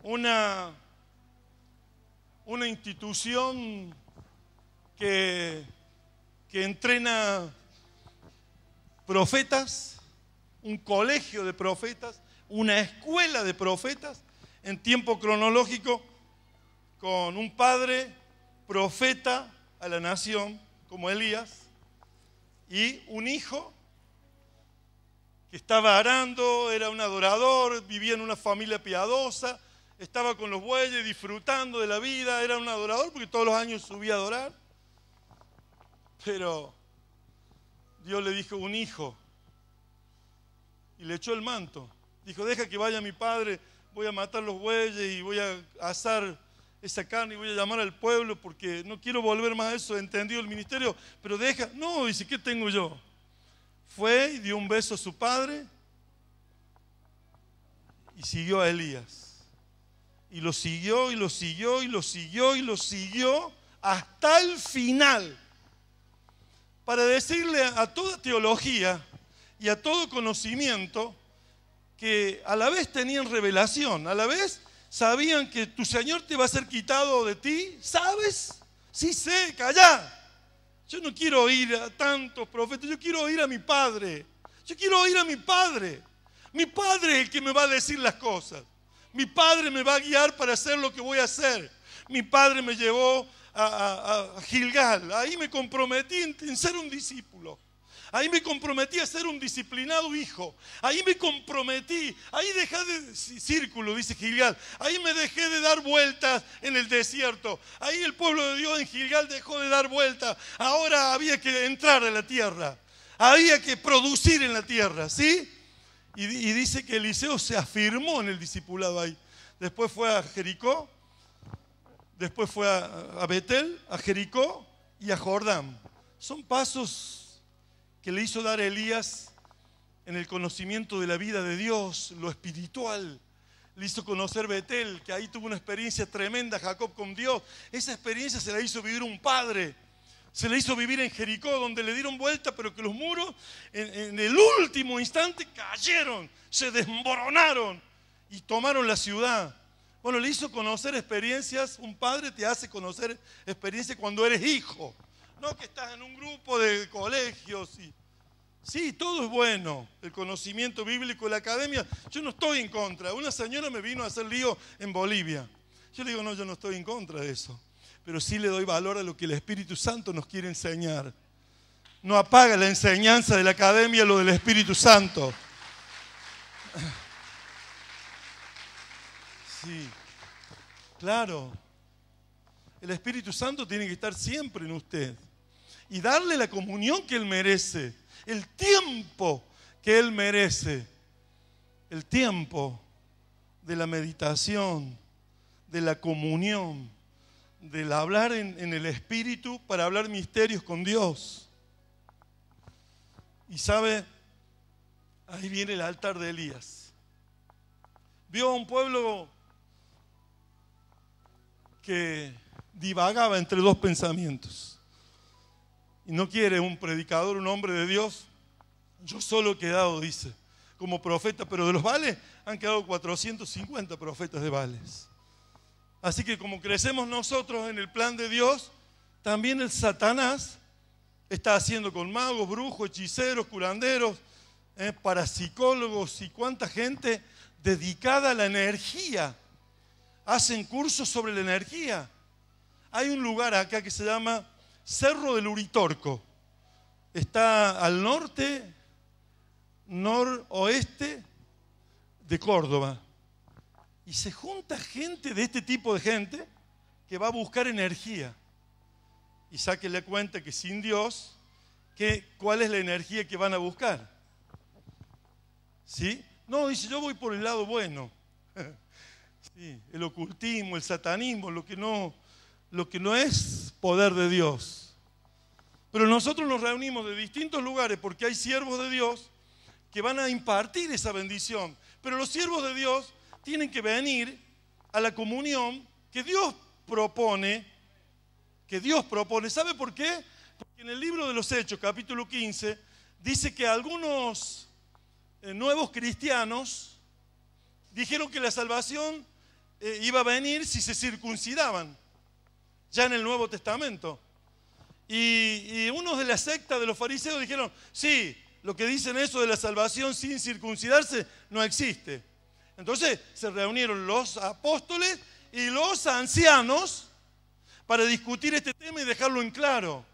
Una institución que entrena profetas, un colegio de profetas, una escuela de profetas en tiempo cronológico, con un padre profeta a la nación como Elías y un hijo que estaba arando, era un adorador, vivía en una familia piadosa, estaba con los bueyes disfrutando de la vida, era un adorador porque todos los años subía a adorar. Pero Dios le dijo un hijo y le echó el manto. Dijo, deja que vaya mi padre, voy a matar los bueyes y voy a asar esa carne y voy a llamar al pueblo porque no quiero volver más a eso, entendido el ministerio, pero deja, no, dice, ¿qué tengo yo? Fue y dio un beso a su padre y siguió a Elías. Y lo siguió, y lo siguió, y lo siguió, y lo siguió hasta el final. Para decirle a toda teología y a todo conocimiento que a la vez tenían revelación, a la vez sabían que tu Señor te va a ser quitado de ti. ¿Sabes? Sí sé, callá. Yo no quiero oír a tantos profetas, yo quiero oír a mi Padre. Yo quiero oír a mi Padre. Mi Padre es el que me va a decir las cosas. Mi Padre me va a guiar para hacer lo que voy a hacer. Mi Padre me llevó a Gilgal. Ahí me comprometí en ser un discípulo. Ahí me comprometí a ser un disciplinado hijo. Ahí me comprometí. Ahí dejé de... Círculo, dice Gilgal. Ahí me dejé de dar vueltas en el desierto. Ahí el pueblo de Dios en Gilgal dejó de dar vueltas. Ahora había que entrar a la tierra. Había que producir en la tierra, ¿sí? Y dice que Eliseo se afirmó en el discipulado ahí. Después fue a Jericó. Después fue a Betel, a Jericó y a Jordán. Son pasos que le hizo dar a Elías en el conocimiento de la vida de Dios, lo espiritual, Le hizo conocer Betel, que ahí tuvo una experiencia tremenda Jacob con Dios. Esa experiencia se la hizo vivir un padre. Se le hizo vivir en Jericó, donde le dieron vuelta, pero que los muros en el último instante cayeron, se desmoronaron y tomaron la ciudad. Bueno, le hizo conocer experiencias. Un padre te hace conocer experiencias cuando eres hijo. No que estás en un grupo de colegios. Sí, todo es bueno. El conocimiento bíblico, la academia. Yo no estoy en contra. Una señora me vino a hacer lío en Bolivia. Yo le digo, no, yo no estoy en contra de eso. Pero sí le doy valor a lo que el Espíritu Santo nos quiere enseñar. No apaga la enseñanza de la academia lo del Espíritu Santo. Sí, claro. El Espíritu Santo tiene que estar siempre en usted. Y darle la comunión que Él merece. El tiempo que Él merece. El tiempo de la meditación, de la comunión, del hablar en el Espíritu para hablar misterios con Dios. Y sabe, ahí viene el altar de Elías. Vio a un pueblo que divagaba entre dos pensamientos. Y no quiere un predicador, un hombre de Dios. Yo solo he quedado, dice, como profeta, pero de los Baales han quedado 450 profetas de Baales. Así que como crecemos nosotros en el plan de Dios, también el Satanás está haciendo con magos, brujos, hechiceros, curanderos, parapsicólogos y cuánta gente dedicada a la energía. Hacen cursos sobre la energía. Hay un lugar acá que se llama Cerro del Uritorco. Está al norte, noroeste de Córdoba. Y se junta gente de este tipo de gente que va a buscar energía. Y sáquenle cuenta que sin Dios, ¿cuál es la energía que van a buscar? ¿Sí? No, dice, yo voy por el lado bueno. Sí, el ocultismo, el satanismo, lo que no es poder de Dios. Pero nosotros nos reunimos de distintos lugares porque hay siervos de Dios que van a impartir esa bendición. Pero los siervos de Dios tienen que venir a la comunión que Dios propone. ¿Sabe por qué? Porque en el libro de los Hechos, capítulo 15, dice que algunos nuevos cristianos dijeron que la salvación iba a venir si se circuncidaban, ya en el Nuevo Testamento. Y unos de la secta de los fariseos dijeron, sí, lo que dicen eso de la salvación sin circuncidarse no existe. Entonces se reunieron los apóstoles y los ancianos para discutir este tema y dejarlo en claro,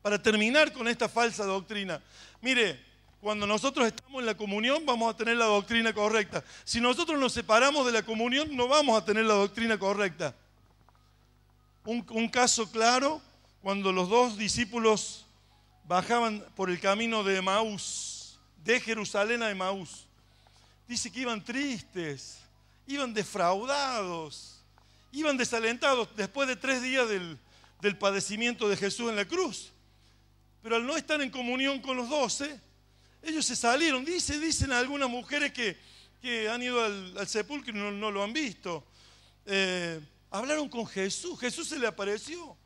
para terminar con esta falsa doctrina. Mire, cuando nosotros estamos en la comunión vamos a tener la doctrina correcta. Si nosotros nos separamos de la comunión no vamos a tener la doctrina correcta. Un caso claro, cuando los dos discípulos bajaban por el camino de Emaús, de Jerusalén a Emaús. Dice que iban tristes, iban defraudados, iban desalentados después de 3 días del padecimiento de Jesús en la cruz. Pero al no estar en comunión con los 12, ellos se salieron. Dicen algunas mujeres que han ido al sepulcro y no lo han visto. Hablaron con Jesús, Jesús se le apareció.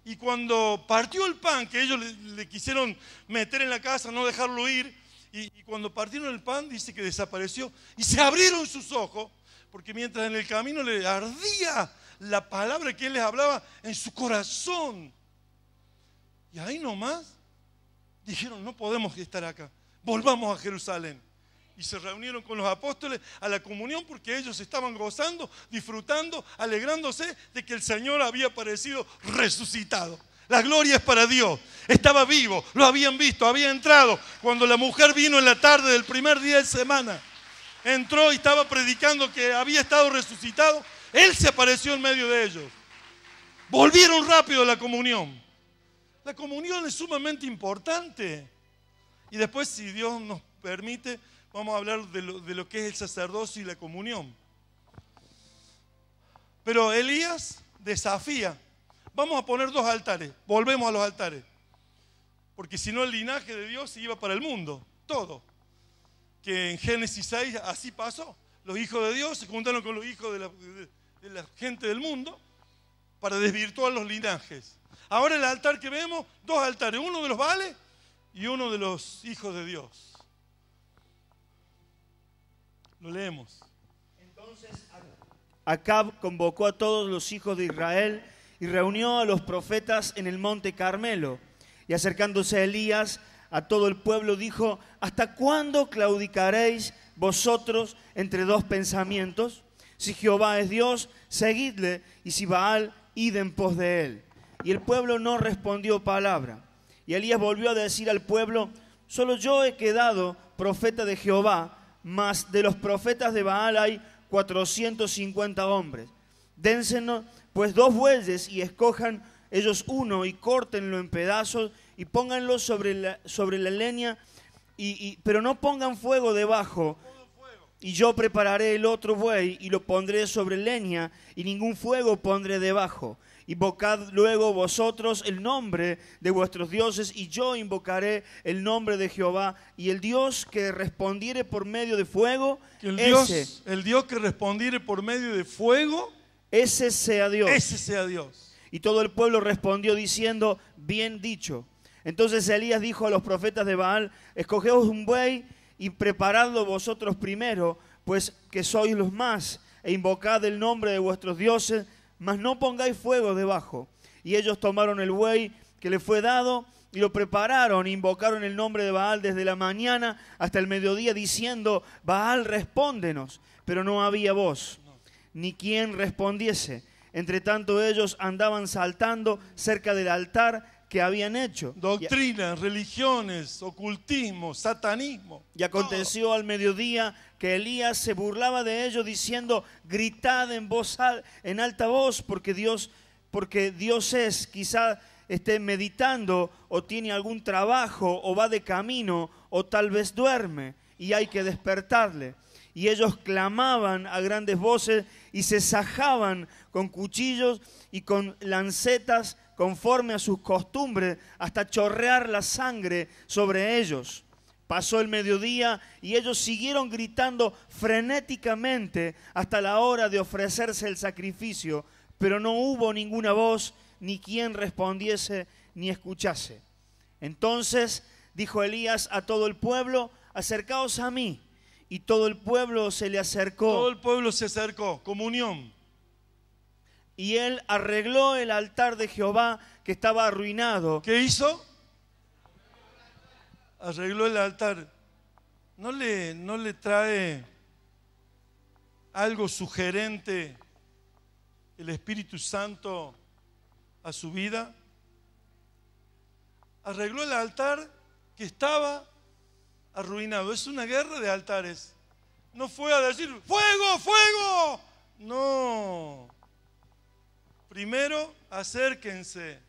Y cuando partió el pan, que ellos le quisieron meter en la casa, no dejarlo ir, y cuando partieron el pan, dice que desapareció. Y se abrieron sus ojos, porque mientras en el camino le ardía la palabra que Él les hablaba en su corazón. Y ahí nomás dijeron, no podemos estar acá, volvamos a Jerusalén. Y se reunieron con los apóstoles a la comunión porque ellos estaban gozando, disfrutando, alegrándose de que el Señor había aparecido resucitado. La gloria es para Dios. Estaba vivo, lo habían visto, había entrado. Cuando la mujer vino en la tarde del primer día de semana, entró y estaba predicando que había estado resucitado. Él se apareció en medio de ellos. Volvieron rápido a la comunión. La comunión es sumamente importante. Y después, si Dios nos permite, vamos a hablar de lo que es el sacerdocio y la comunión. Pero Elías desafía. Vamos a poner 2 altares. Volvemos a los altares. Porque si no el linaje de Dios se iba para el mundo. Todo. Que en Génesis 6 así pasó. los hijos de Dios se juntaron con los hijos de la gente del mundo para desvirtuar los linajes. Ahora el altar que vemos, dos altares, uno de los Baales y uno de los hijos de Dios. Lo leemos. Entonces Acab convocó a todos los hijos de Israel y reunió a los profetas en el monte Carmelo. Y acercándose a Elías, a todo el pueblo dijo: ¿hasta cuándo claudicaréis vosotros entre dos pensamientos? Si Jehová es Dios, seguidle, y si Baal, id en pos de él. Y el pueblo no respondió palabra. Y Elías volvió a decir al pueblo: solo yo he quedado profeta de Jehová, mas de los profetas de Baal hay 450 hombres. Dénsenos pues 2 bueyes y escojan ellos uno y córtenlo en pedazos y pónganlo sobre la leña, pero no pongan fuego debajo. Y yo prepararé el otro buey y lo pondré sobre leña y ningún fuego pondré debajo. Invocad luego vosotros el nombre de vuestros dioses y yo invocaré el nombre de Jehová, y el Dios que respondiere por medio de fuego, el Dios que respondiere por medio de fuego, ese sea Dios. Ese sea Dios. Y todo el pueblo respondió diciendo: bien dicho. Entonces Elías dijo a los profetas de Baal: escogeos un buey y preparadlo vosotros primero, pues que sois los más, e invocad el nombre de vuestros dioses, mas no pongáis fuego debajo. Y ellos tomaron el buey que le fue dado y lo prepararon, e invocaron el nombre de Baal desde la mañana hasta el mediodía, diciendo: Baal, respóndenos. Pero no había voz, ni quien respondiese. Entre tanto ellos andaban saltando cerca del altar que habían hecho. Doctrinas, religiones, ocultismo, satanismo. Y aconteció al mediodía que Elías se burlaba de ellos diciendo: gritad en alta voz, porque Dios es, quizá esté meditando o tiene algún trabajo o va de camino o tal vez duerme y hay que despertarle. Y ellos clamaban a grandes voces y se sajaban con cuchillos y con lancetas conforme a sus costumbres, hasta chorrear la sangre sobre ellos. Pasó el mediodía y ellos siguieron gritando frenéticamente hasta la hora de ofrecerse el sacrificio, pero no hubo ninguna voz, ni quien respondiese ni escuchase. Entonces dijo Elías a todo el pueblo: acercaos a mí. Y todo el pueblo se le acercó. Todo el pueblo se acercó, comunión. Y él arregló el altar de Jehová que estaba arruinado. ¿Qué hizo? Arregló el altar. ¿No le trae algo sugerente el Espíritu Santo a su vida? Arregló el altar que estaba arruinado. Es una guerra de altares. No fue a decir ¡fuego, fuego! No. Primero, acérquense.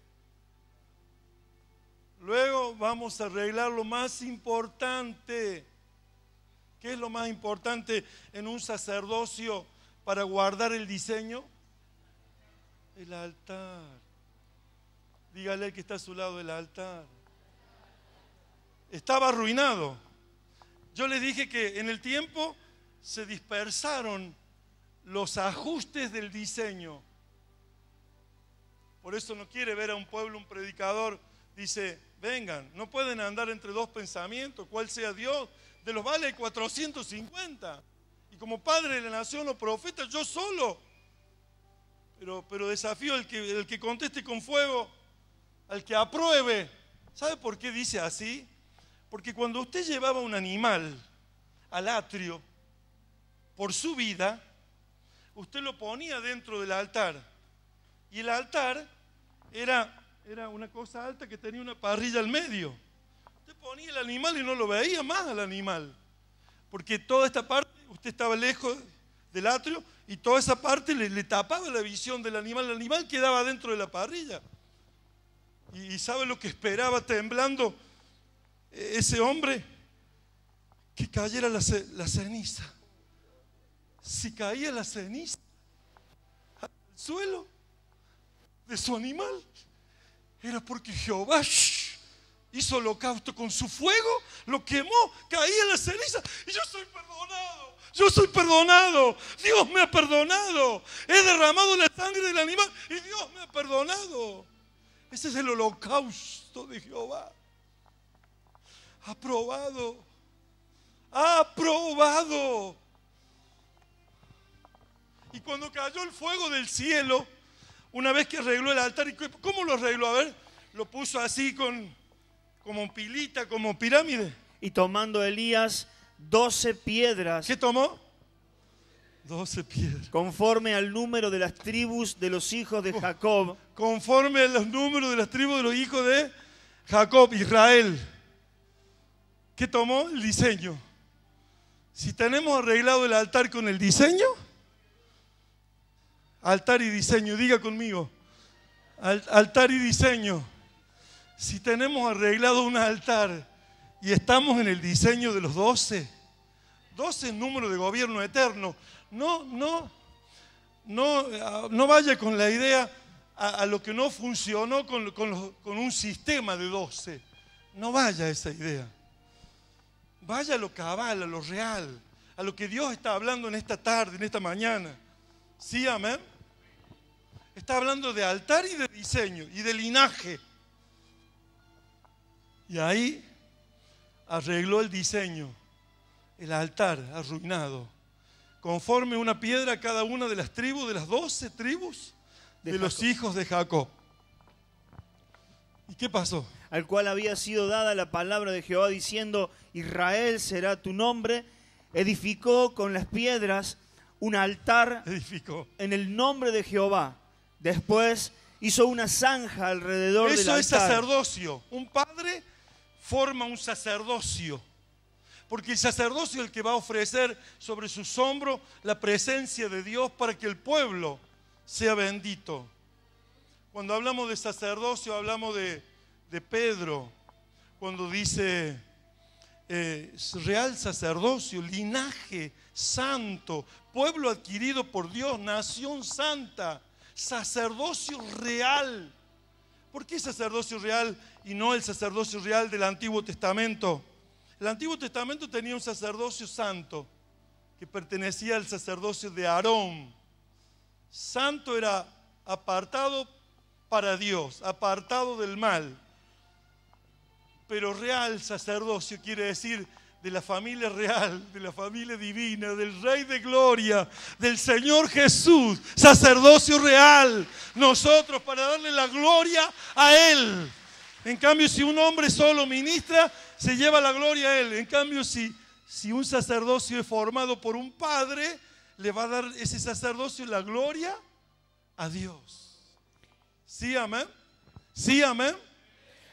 Luego vamos a arreglar lo más importante. ¿Qué es lo más importante en un sacerdocio para guardar el diseño? El altar. Dígale al que está a su lado: el altar. Estaba arruinado. Yo les dije que en el tiempo se dispersaron los ajustes del diseño. Por eso no quiere ver a un pueblo, un predicador, dice: vengan, no pueden andar entre dos pensamientos, ¿cuál sea Dios? De los Baales hay 450. Y como padre de la nación o profeta, yo solo. Pero desafío al que conteste con fuego, al que apruebe. ¿Sabe por qué dice así? Porque cuando usted llevaba un animal al atrio por su vida, usted lo ponía dentro del altar. Y el altar era una cosa alta que tenía una parrilla al medio. Usted ponía el animal y no lo veía más al animal. Porque toda esta parte, usted estaba lejos del atrio y toda esa parte le tapaba la visión del animal. El animal quedaba dentro de la parrilla. ¿Y sabe lo que esperaba temblando ese hombre? Que cayera la ceniza. Si caía la ceniza al suelo de su animal, era porque Jehová hizo holocausto con su fuego, lo quemó, caía la ceniza y yo soy perdonado. Yo soy perdonado. Dios me ha perdonado. He derramado la sangre del animal y Dios me ha perdonado. Ese es el holocausto de Jehová. Aprobado. Aprobado. Y cuando cayó el fuego del cielo, una vez que arregló el altar, ¿cómo lo arregló? A ver, lo puso así como pilita, como pirámide. Y tomando Elías 12 piedras. ¿Qué tomó? 12 piedras. Conforme al número de las tribus de los hijos de Jacob. Conforme a los números de las tribus de los hijos de Jacob, Israel. ¿Qué tomó? El diseño. Si tenemos arreglado el altar con el diseño, altar y diseño, diga conmigo, altar y diseño. Si tenemos arreglado un altar y estamos en el diseño de los 12, 12 es número de gobierno eterno. No vaya con la idea a lo que no funcionó con un sistema de 12. No vaya a esa idea. Vaya a lo cabal, a lo real, a lo que Dios está hablando en esta tarde, en esta mañana. ¿Sí, amén? Está hablando de altar y de diseño y de linaje. Y ahí arregló el diseño, el altar arruinado, conforme una piedra a cada una de las tribus, de las 12 tribus de los hijos de Jacob. ¿Y qué pasó? Al cual había sido dada la palabra de Jehová diciendo, Israel será tu nombre. Edificó con las piedras un altar en el nombre de Jehová. Después hizo una zanja alrededor del altar. Eso es sacerdocio. Un padre forma un sacerdocio. Porque el sacerdocio es el que va a ofrecer sobre sus hombros la presencia de Dios para que el pueblo sea bendito. Cuando hablamos de sacerdocio, hablamos de Pedro, cuando dice real sacerdocio, linaje santo, pueblo adquirido por Dios, nación santa, sacerdocio real. ¿Por qué sacerdocio real y no el sacerdocio real del Antiguo Testamento? El Antiguo Testamento tenía un sacerdocio santo que pertenecía al sacerdocio de Aarón. Santo era apartado para Dios, apartado del mal. Pero real sacerdocio quiere decir de la familia real, de la familia divina, del Rey de Gloria, del Señor Jesús. Sacerdocio real. Nosotros para darle la gloria a Él. En cambio, si un hombre solo ministra, se lleva la gloria a Él. En cambio, si un sacerdocio es formado por un padre, le va a dar ese sacerdocio la gloria a Dios. ¿Sí, amén? ¿Sí, amén?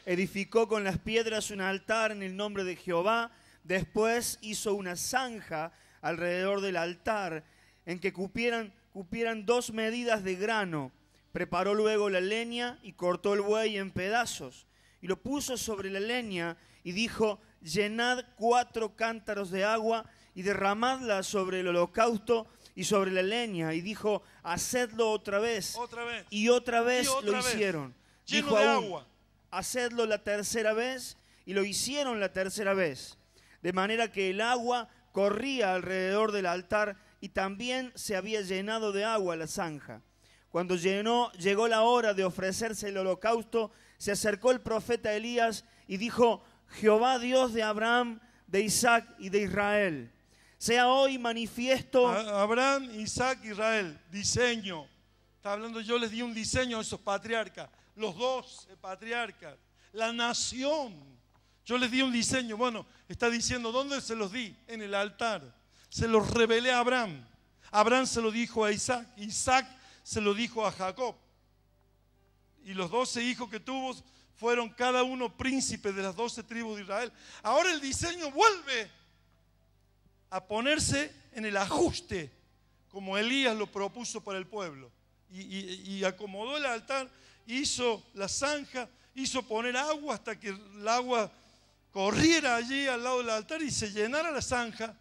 Edificó con las piedras un altar en el nombre de Jehová. Después hizo una zanja alrededor del altar en que cupieran 2 medidas de grano. Preparó luego la leña y cortó el buey en pedazos. Y lo puso sobre la leña y dijo, llenad 4 cántaros de agua y derramadla sobre el holocausto y sobre la leña. Y dijo, hacedlo otra vez. Y otra vez lo hicieron. Lleno de agua. Hacedlo la tercera vez, y lo hicieron la tercera vez. De manera que el agua corría alrededor del altar y también se había llenado de agua la zanja. Cuando llegó la hora de ofrecerse el holocausto, se acercó el profeta Elías y dijo, Jehová Dios de Abraham, de Isaac y de Israel, sea hoy manifiesto. Abraham, Isaac, Israel, diseño. Está hablando, yo les di un diseño a esos patriarcas. Los 12 patriarcas, la nación. Yo les di un diseño. Bueno, está diciendo, ¿dónde se los di? En el altar. Se los revelé a Abraham. Abraham se lo dijo a Isaac. Isaac se lo dijo a Jacob. Y los 12 hijos que tuvo fueron cada uno príncipes de las 12 tribus de Israel. Ahora el diseño vuelve a ponerse en el ajuste, como Elías lo propuso para el pueblo. Y acomodó el altar. Hizo la zanja, hizo poner agua hasta que el agua corriera allí al lado del altar y se llenara la zanja.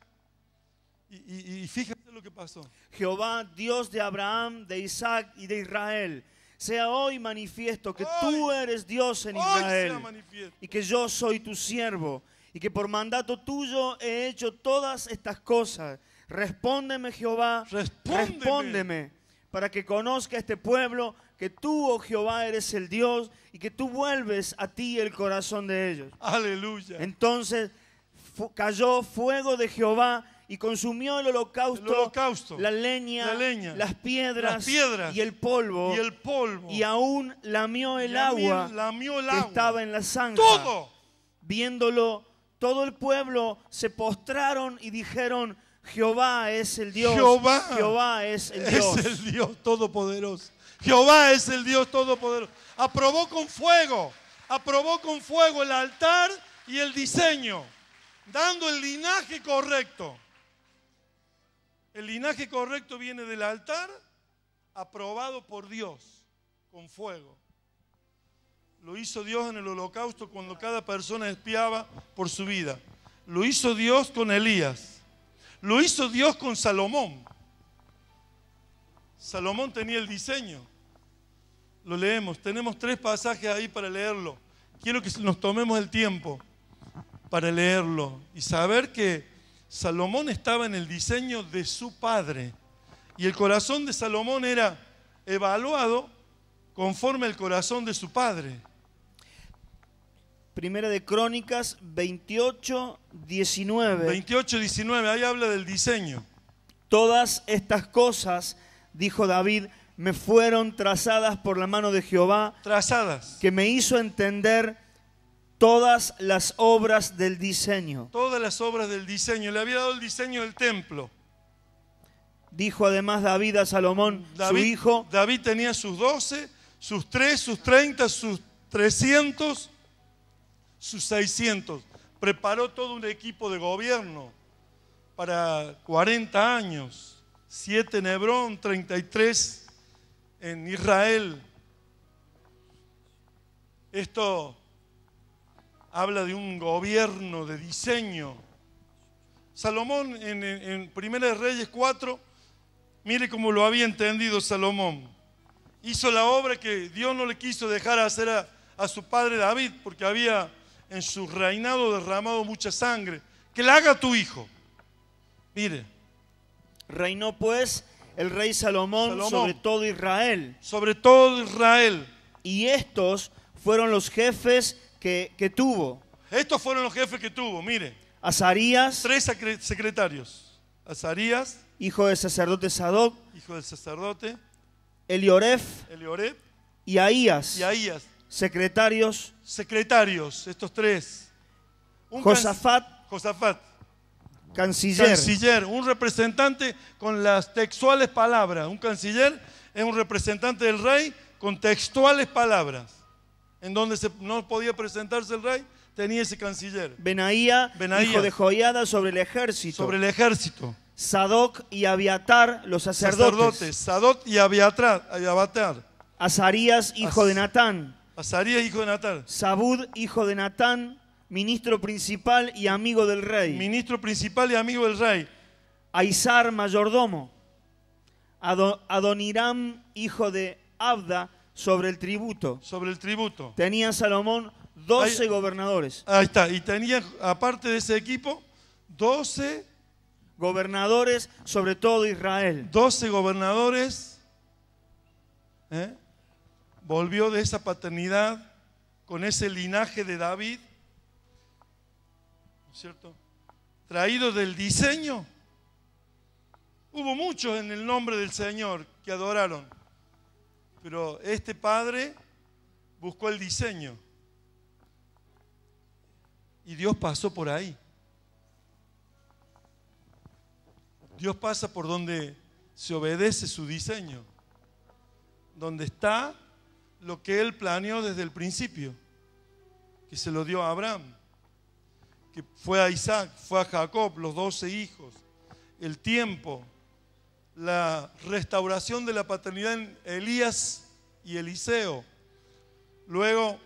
Y fíjate lo que pasó. Jehová, Dios de Abraham, de Isaac y de Israel, sea hoy manifiesto que tú eres Dios en Israel y que yo soy tu siervo y que por mandato tuyo he hecho todas estas cosas. Respóndeme, Jehová, respóndeme, para que conozca este pueblo que tú, oh Jehová, eres el Dios y que tú vuelves a ti el corazón de ellos. Aleluya. Entonces cayó fuego de Jehová y consumió el holocausto, la leña, las piedras y el polvo, y aún lamió el agua que estaba en la zanja. Todo. Viéndolo, todo el pueblo se postraron y dijeron: Jehová es el Dios. Jehová es el Dios. Es el Dios todopoderoso. Jehová es el Dios todopoderoso. Aprobó con fuego el altar y el diseño, dando el linaje correcto. El linaje correcto viene del altar, aprobado por Dios, con fuego. Lo hizo Dios en el holocausto cuando cada persona expiaba por su vida. Lo hizo Dios con Elías. Lo hizo Dios con Salomón. Salomón tenía el diseño. Lo leemos. Tenemos 3 pasajes ahí para leerlo. Quiero que nos tomemos el tiempo para leerlo y saber que Salomón estaba en el diseño de su padre. Y el corazón de Salomón era evaluado conforme al corazón de su padre. Primera de Crónicas 28, 19. 28, 19, ahí habla del diseño. Todas estas cosas, dijo David, me fueron trazadas por la mano de Jehová. Trazadas. Que me hizo entender todas las obras del diseño. Todas las obras del diseño. Le había dado el diseño del templo. Dijo además David a Salomón, su hijo. David tenía sus 12, sus 3, sus 30, sus 300, sus 600. Preparó todo un equipo de gobierno para 40 años. 7 en Hebrón, 33 en Israel. Esto habla de un gobierno de diseño. Salomón en Primera de Reyes 4, mire cómo lo había entendido Salomón. Hizo la obra que Dios no le quiso dejar hacer a su padre David, porque había en su reinado derramado mucha sangre. Que la haga tu hijo. Mire. Reinó pues el rey Salomón sobre todo Israel. Sobre todo Israel. Y estos fueron los jefes que tuvo. Estos fueron los jefes que tuvo, mire. Azarías, 3 secretarios. Azarías, hijo del sacerdote Sadoc, hijo del sacerdote. Elioref, y Ahías, secretarios, estos 3. Josafat, canciller, un representante con las textuales palabras. Un canciller es un representante del rey con textuales palabras. En donde no podía presentarse el rey, tenía ese canciller. Benaía, hijo de Joiada, sobre el ejército. Sadoc y Abiatar, los sacerdotes. Sadoc y Abiatar. Azarías, hijo de Natán. Sabud, hijo de Natán, ministro principal y amigo del rey. Aizar, mayordomo. Adoniram, hijo de Abda, sobre el tributo. Tenía Salomón 12 gobernadores. Ahí está. Y tenía, aparte de ese equipo, 12 gobernadores sobre todo Israel. 12 gobernadores. Volvió de esa paternidad con ese linaje de David, ¿no es cierto? Traído del diseño. Hubo muchos en el nombre del Señor que adoraron, pero este padre buscó el diseño y Dios pasó por ahí. Dios pasa por donde se obedece su diseño, donde está lo que Él planeó desde el principio, que se lo dio a Abraham, que fue a Isaac, fue a Jacob, los 12 hijos, el tiempo, la restauración de la paternidad en Elías y Eliseo, luego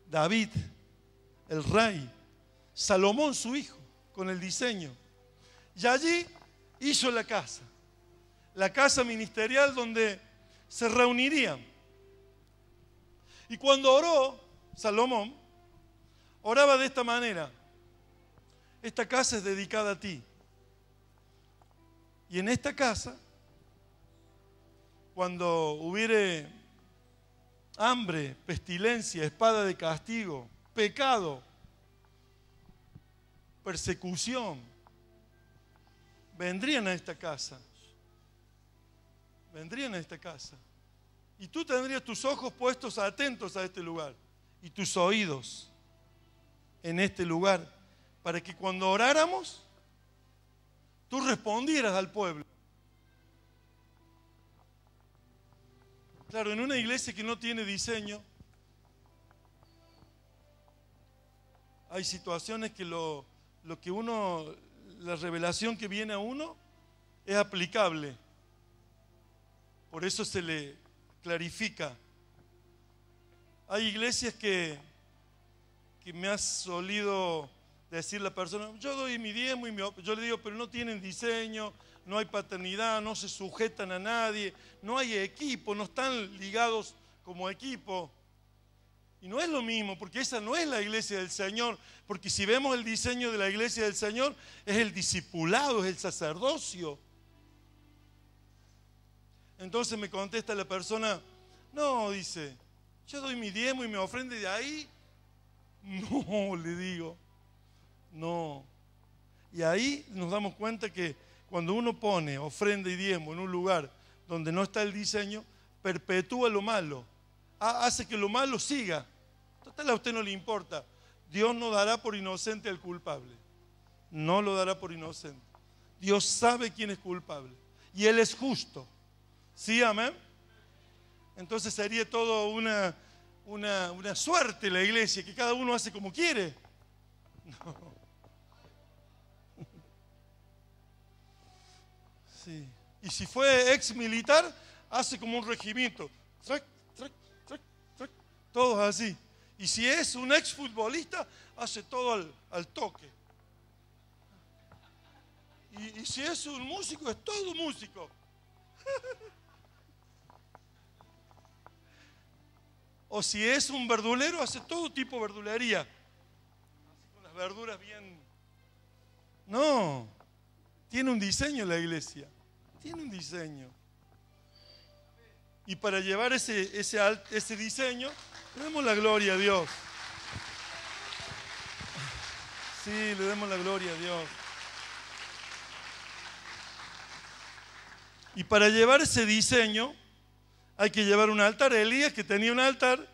David, el rey, Salomón su hijo, con el diseño, y allí hizo la casa ministerial donde se reunirían. Y cuando oró Salomón, oraba de esta manera: esta casa es dedicada a ti. Y en esta casa, cuando hubiere hambre, pestilencia, espada de castigo, pecado, persecución, vendrían a esta casa. Vendrían a esta casa. Y tú tendrías tus ojos puestos atentos a este lugar y tus oídos en este lugar, para que cuando oráramos, tú respondieras al pueblo. Claro, en una iglesia que no tiene diseño, hay situaciones que lo que uno, la revelación que viene a uno es aplicable. Por eso se le clarifica. Hay iglesias que me ha solido decir la persona, yo doy mi diezmo y yo le digo, pero no tienen diseño, no hay paternidad, no se sujetan a nadie, no hay equipo, no están ligados como equipo. Y no es lo mismo, porque esa no es la iglesia del Señor, porque si vemos el diseño de la iglesia del Señor, es el discipulado, es el sacerdocio. Entonces me contesta la persona, no, dice, yo doy mi diezmo y me ofrenda y de ahí, no, le digo, no. Y ahí nos damos cuenta que cuando uno pone ofrenda y diezmo en un lugar donde no está el diseño, perpetúa lo malo, hace que lo malo siga. Total, a usted no le importa. Dios no dará por inocente al culpable. No lo dará por inocente. Dios sabe quién es culpable. Y Él es justo. ¿Sí, amén? Entonces sería todo una suerte la iglesia, que cada uno hace como quiere. No. Sí. Y si fue ex militar, hace como un regimiento. Trac, trac, trac, trac, todos así. Y si es un ex futbolista, hace todo al toque. Y si es un músico, es todo músico. O si es un verdulero, hace todo tipo de verdulería. Así con las verduras bien. No, tiene un diseño la iglesia. Tiene un diseño. Y para llevar ese diseño, le demos la gloria a Dios. Sí, le demos la gloria a Dios. Y para llevar ese diseño, hay que llevar un altar. Elías, que tenía un altar,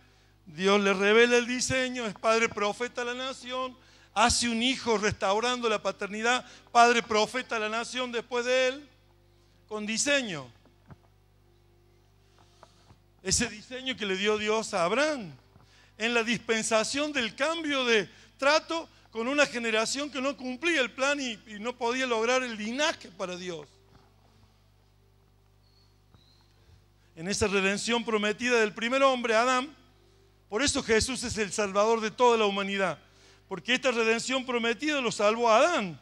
Dios le revela el diseño, es padre profeta de la nación, hace un hijo restaurando la paternidad, padre profeta de la nación después de él, con diseño. Ese diseño que le dio Dios a Abraham, en la dispensación del cambio de trato con una generación que no cumplía el plan y no podía lograr el linaje para Dios. En esa redención prometida del primer hombre, Adán. Por eso Jesús es el Salvador de toda la humanidad, porque esta redención prometida lo salvó a Adán,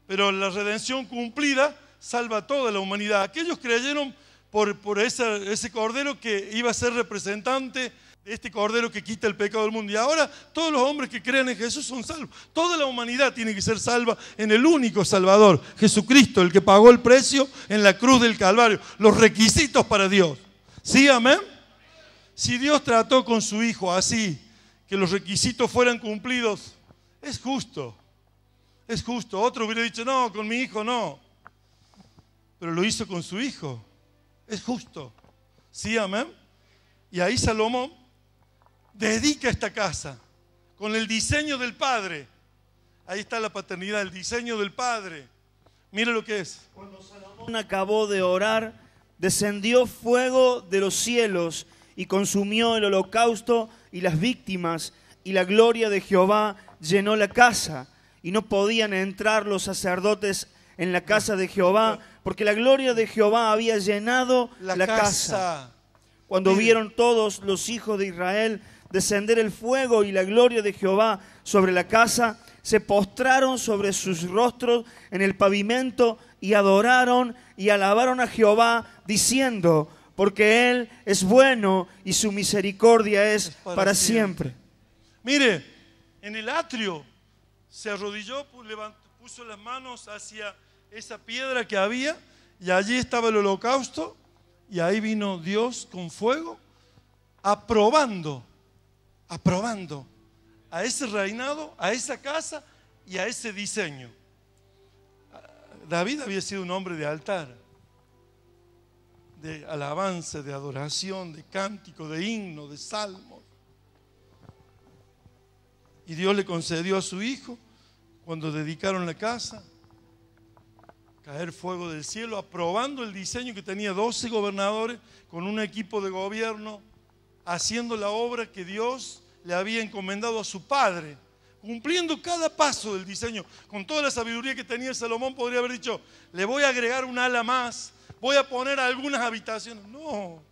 pero la redención cumplida salva a toda la humanidad. Aquellos creyeron por ese cordero que iba a ser representante de este cordero que quita el pecado del mundo. Y ahora todos los hombres que creen en Jesús son salvos. Toda la humanidad tiene que ser salva en el único Salvador, Jesucristo, el que pagó el precio en la cruz del Calvario. Los requisitos para Dios. ¿Sí, amén? Si Dios trató con su Hijo así, que los requisitos fueran cumplidos, es justo. Es justo. Otro hubiera dicho, no, con mi hijo no. Pero lo hizo con su Hijo. Es justo. ¿Sí, amén? Y ahí Salomón dedica esta casa con el diseño del Padre. Ahí está la paternidad, el diseño del Padre. Mira lo que es. Cuando Salomón acabó de orar, descendió fuego de los cielos y consumió el holocausto y las víctimas, y la gloria de Jehová llenó la casa, y no podían entrar los sacerdotes en la casa de Jehová, porque la gloria de Jehová había llenado la casa. Cuando vieron todos los hijos de Israel descender el fuego y la gloria de Jehová sobre la casa, se postraron sobre sus rostros en el pavimento y adoraron y alabaron a Jehová, diciendo, porque Él es bueno y su misericordia es para siempre. Mire, en el atrio se arrodilló, puso las manos hacia esa piedra que había Y allí estaba el holocausto y ahí vino Dios con fuego, aprobando a ese reinado, a esa casa y a ese diseño. David había sido un hombre de altar, de alabanza, de adoración, de cántico, de himno, de salmos. Y Dios le concedió a su hijo, cuando dedicaron la casa, caer fuego del cielo, aprobando el diseño que tenía 12 gobernadores con un equipo de gobierno, haciendo la obra que Dios le había encomendado a su padre, cumpliendo cada paso del diseño. Con toda la sabiduría que tenía Salomón, podría haber dicho, le voy a agregar un ala más, voy a poner algunas habitaciones. No,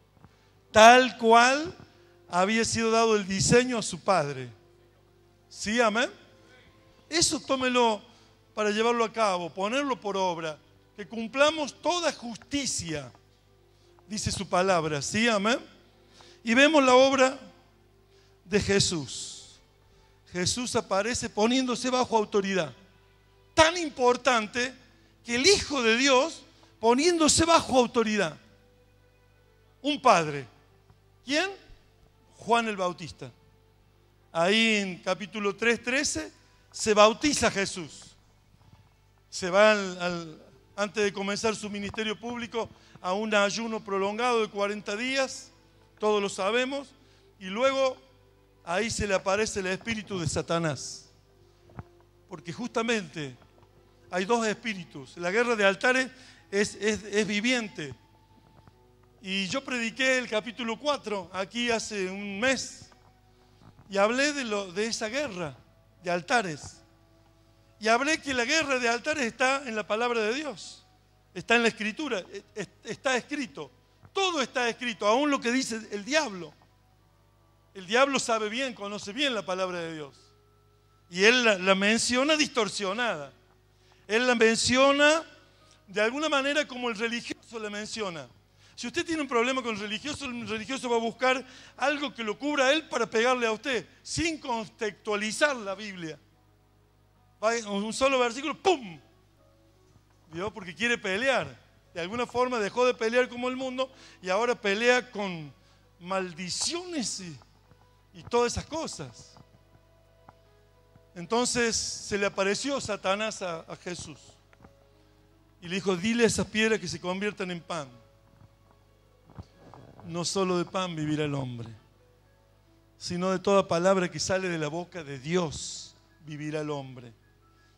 tal cual había sido dado el diseño a su padre. ¿Sí, amén? Eso tómelo para llevarlo a cabo, ponerlo por obra, que cumplamos toda justicia, dice su palabra. ¿Sí, amén? Y vemos la obra de Jesús. Jesús aparece poniéndose bajo autoridad. Tan importante que el Hijo de Dios poniéndose bajo autoridad. Un padre. ¿Quién? Juan el Bautista. Ahí en capítulo 3:13 se bautiza Jesús. Se va antes de comenzar su ministerio público a un ayuno prolongado de 40 días. Todos lo sabemos. Y luego ahí se le aparece el espíritu de Satanás. Porque justamente hay dos espíritus. La guerra de altares es viviente. Y yo prediqué el capítulo 4 aquí hace un mes. Y hablé de esa guerra de altares. Y hablé que la guerra de altares está en la palabra de Dios. Está en la Escritura. Está escrito. Todo está escrito, aún lo que dice el diablo. El diablo sabe bien, conoce bien la palabra de Dios. Y él la menciona distorsionada. Él la menciona de alguna manera como el religioso la menciona. Si usted tiene un problema con el religioso va a buscar algo que lo cubra a él para pegarle a usted, sin contextualizar la Biblia. Va un solo versículo, ¡pum! ¿Vio? Porque quiere pelear. De alguna forma dejó de pelear como el mundo y ahora pelea con maldiciones y todas esas cosas. Entonces se le apareció Satanás a Jesús y le dijo, dile a esas piedras que se conviertan en pan. No solo de pan vivirá el hombre, sino de toda palabra que sale de la boca de Dios vivirá el hombre.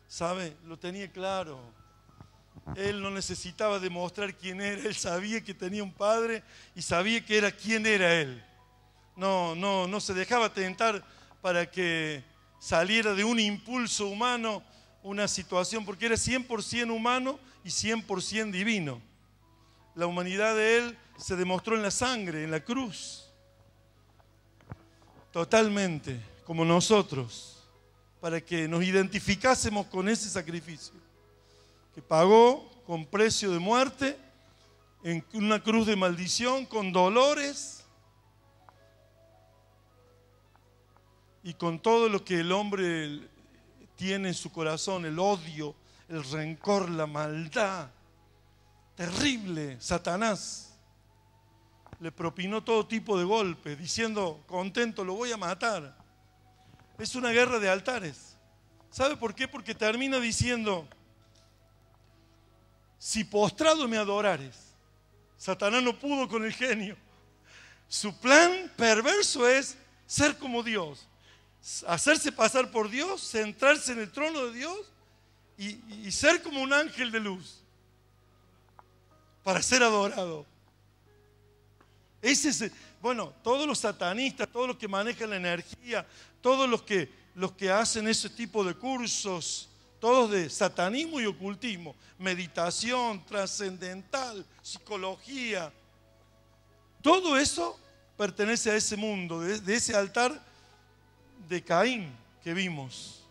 ¿Sabe? Lo tenía claro. Él no necesitaba demostrar quién era. Él sabía que tenía un padre y sabía que era quién era él. No se dejaba tentar para que saliera de un impulso humano una situación, porque era 100% humano y 100% divino. La humanidad de él se demostró en la sangre, en la cruz. Totalmente, como nosotros, para que nos identificásemos con ese sacrificio, que pagó con precio de muerte, en una cruz de maldición, con dolores, y con todo lo que el hombre tiene en su corazón, el odio, el rencor, la maldad. Terrible. Satanás le propinó todo tipo de golpes, diciendo, contento, lo voy a matar. Es una guerra de altares. ¿Sabe por qué? Porque termina diciendo, si postrado me adorares. Satanás no pudo con el genio. Su plan perverso es ser como Dios, hacerse pasar por Dios, centrarse en el trono de Dios y ser como un ángel de luz para ser adorado. Bueno, todos los satanistas, todos los que manejan la energía, todos los que hacen ese tipo de cursos, todos de satanismo y ocultismo, meditación, trascendental, psicología, todo eso pertenece a ese mundo, de ese altar de Caín que vimos,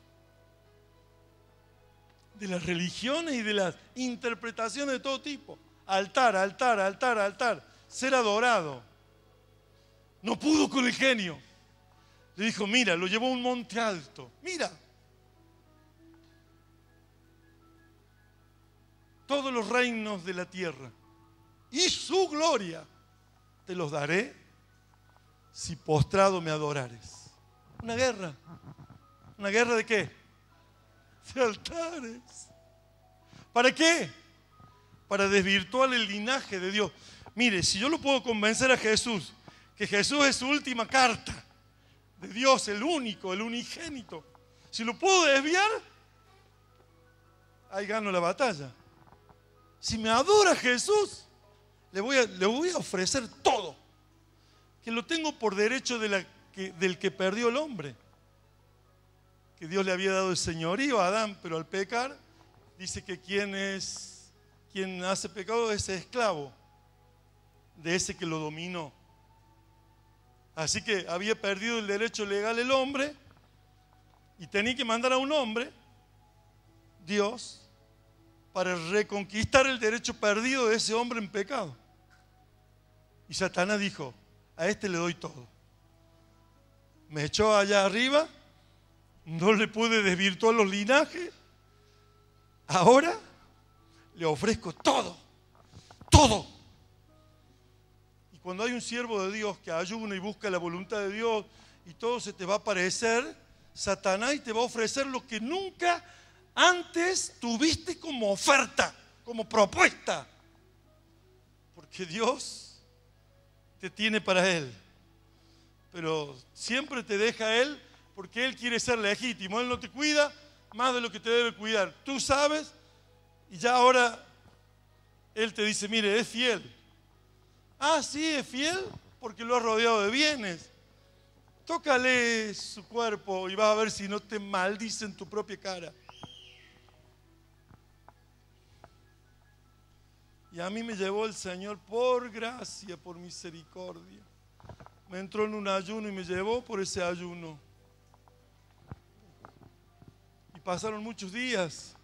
de las religiones y de las interpretaciones de todo tipo. Altar, altar, altar, altar, ser adorado. No pudo con el genio. Le dijo, mira, lo llevó a un monte alto. Mira. todos los reinos de la tierra y su gloria te los daré si postrado me adorares. Una guerra. ¿Una guerra de qué? De altares. ¿Para qué? Para desvirtuar el linaje de Dios. Mire, si yo lo puedo convencer a Jesús, que Jesús es su última carta de Dios, el único, el unigénito, si lo puedo desviar, ahí gano la batalla. Si me adora Jesús, le voy a ofrecer todo, que lo tengo por derecho del que perdió el hombre, que Dios le había dado el señorío a Adán, pero al pecar dice que quien hace pecado es esclavo de ese que lo dominó. Así que había perdido el derecho legal el hombre y tenía que mandar a un hombre, Dios, para reconquistar el derecho perdido de ese hombre en pecado. Y Satanás dijo, a este le doy todo. Me echó allá arriba, no le pude desvirtuar los linajes, ahora le ofrezco todo, todo. Y cuando hay un siervo de Dios que ayuna y busca la voluntad de Dios y todo se te va a parecer, Satanás te va a ofrecer lo que nunca antes tuviste como oferta, como propuesta. Porque Dios te tiene para Él. Pero siempre te deja a Él porque Él quiere ser legítimo. Él no te cuida más de lo que te debe cuidar. Tú sabes y ya ahora Él te dice, mire, es fiel. Ah, sí, es fiel porque lo has rodeado de bienes. Tócale su cuerpo y vas a ver si no te maldice en tu propia cara. Y a mí me llevó el Señor por gracia, por misericordia. Me entró en un ayuno y me llevó por ese ayuno. Y pasaron muchos días.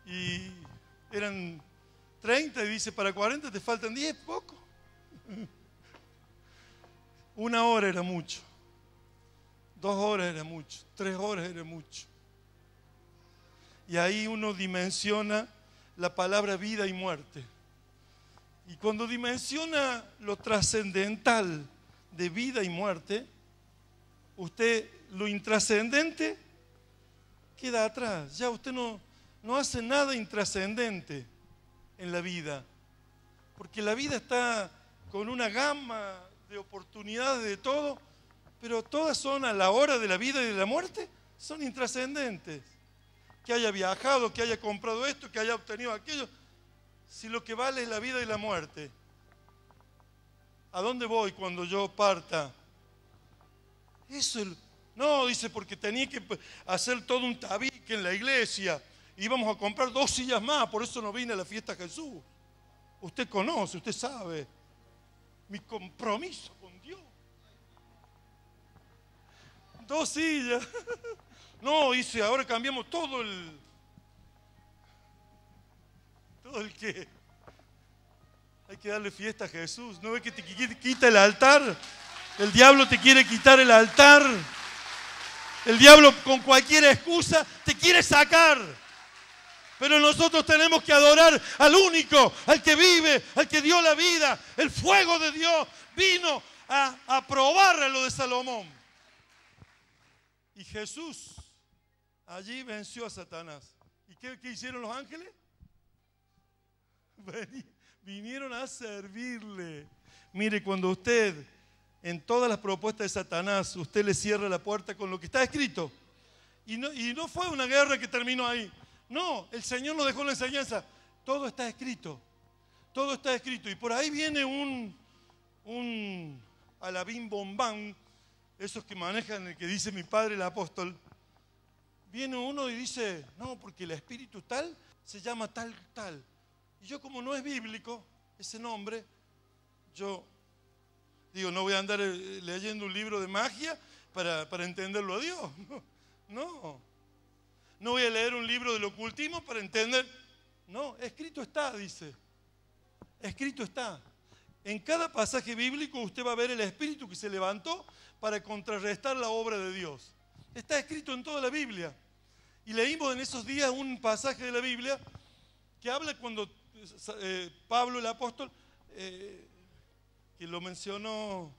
Y eran 30 y dice, para 40 te faltan 10, poco. 1 hora era mucho. 2 horas era mucho. 3 horas era mucho. Y ahí uno dimensiona la palabra vida y muerte. Y cuando dimensiona lo trascendental de vida y muerte, usted lo intrascendente queda atrás. Ya usted no hace nada intrascendente en la vida. Porque la vida está con una gama de oportunidades de todo, pero todas son a la hora de la vida y de la muerte, son intrascendentes. Que haya viajado, que haya comprado esto, que haya obtenido aquello, si lo que vale es la vida y la muerte. ¿A dónde voy cuando yo parta? Eso no, dice, porque tenía que hacer todo un tabique en la iglesia, íbamos a comprar 2 sillas más, por eso no vine a la fiesta de Jesús. Usted conoce, usted sabe mi compromiso con Dios. 2 sillas. No, dice, ahora cambiamos todo el que hay que darle fiesta a Jesús. ¿No ve que te quita el altar? El diablo te quiere quitar el altar. El diablo con cualquier excusa te quiere sacar. Pero nosotros tenemos que adorar al único, al que vive, al que dio la vida. El fuego de Dios vino a probar a lo de Salomón. Y Jesús allí venció a Satanás. ¿Y qué hicieron los ángeles? Vinieron a servirle. Mire, cuando usted, en todas las propuestas de Satanás, usted le cierra la puerta con lo que está escrito. Y no fue una guerra que terminó ahí. No, el Señor nos dejó la enseñanza. Todo está escrito. Todo está escrito. Y por ahí viene un alabín bombán, esos que manejan el que dice mi padre el apóstol. Viene uno y dice, no, porque el espíritu tal se llama tal, tal. Y yo, como no es bíblico ese nombre, yo digo, no voy a andar leyendo un libro de magia para entenderlo a Dios. No voy a leer un libro del ocultismo para entender. No, escrito está, dice. Escrito está. En cada pasaje bíblico usted va a ver el espíritu que se levantó para contrarrestar la obra de Dios. Está escrito en toda la Biblia. Y leímos en esos días un pasaje de la Biblia que habla cuando Pablo el apóstol, que lo mencionó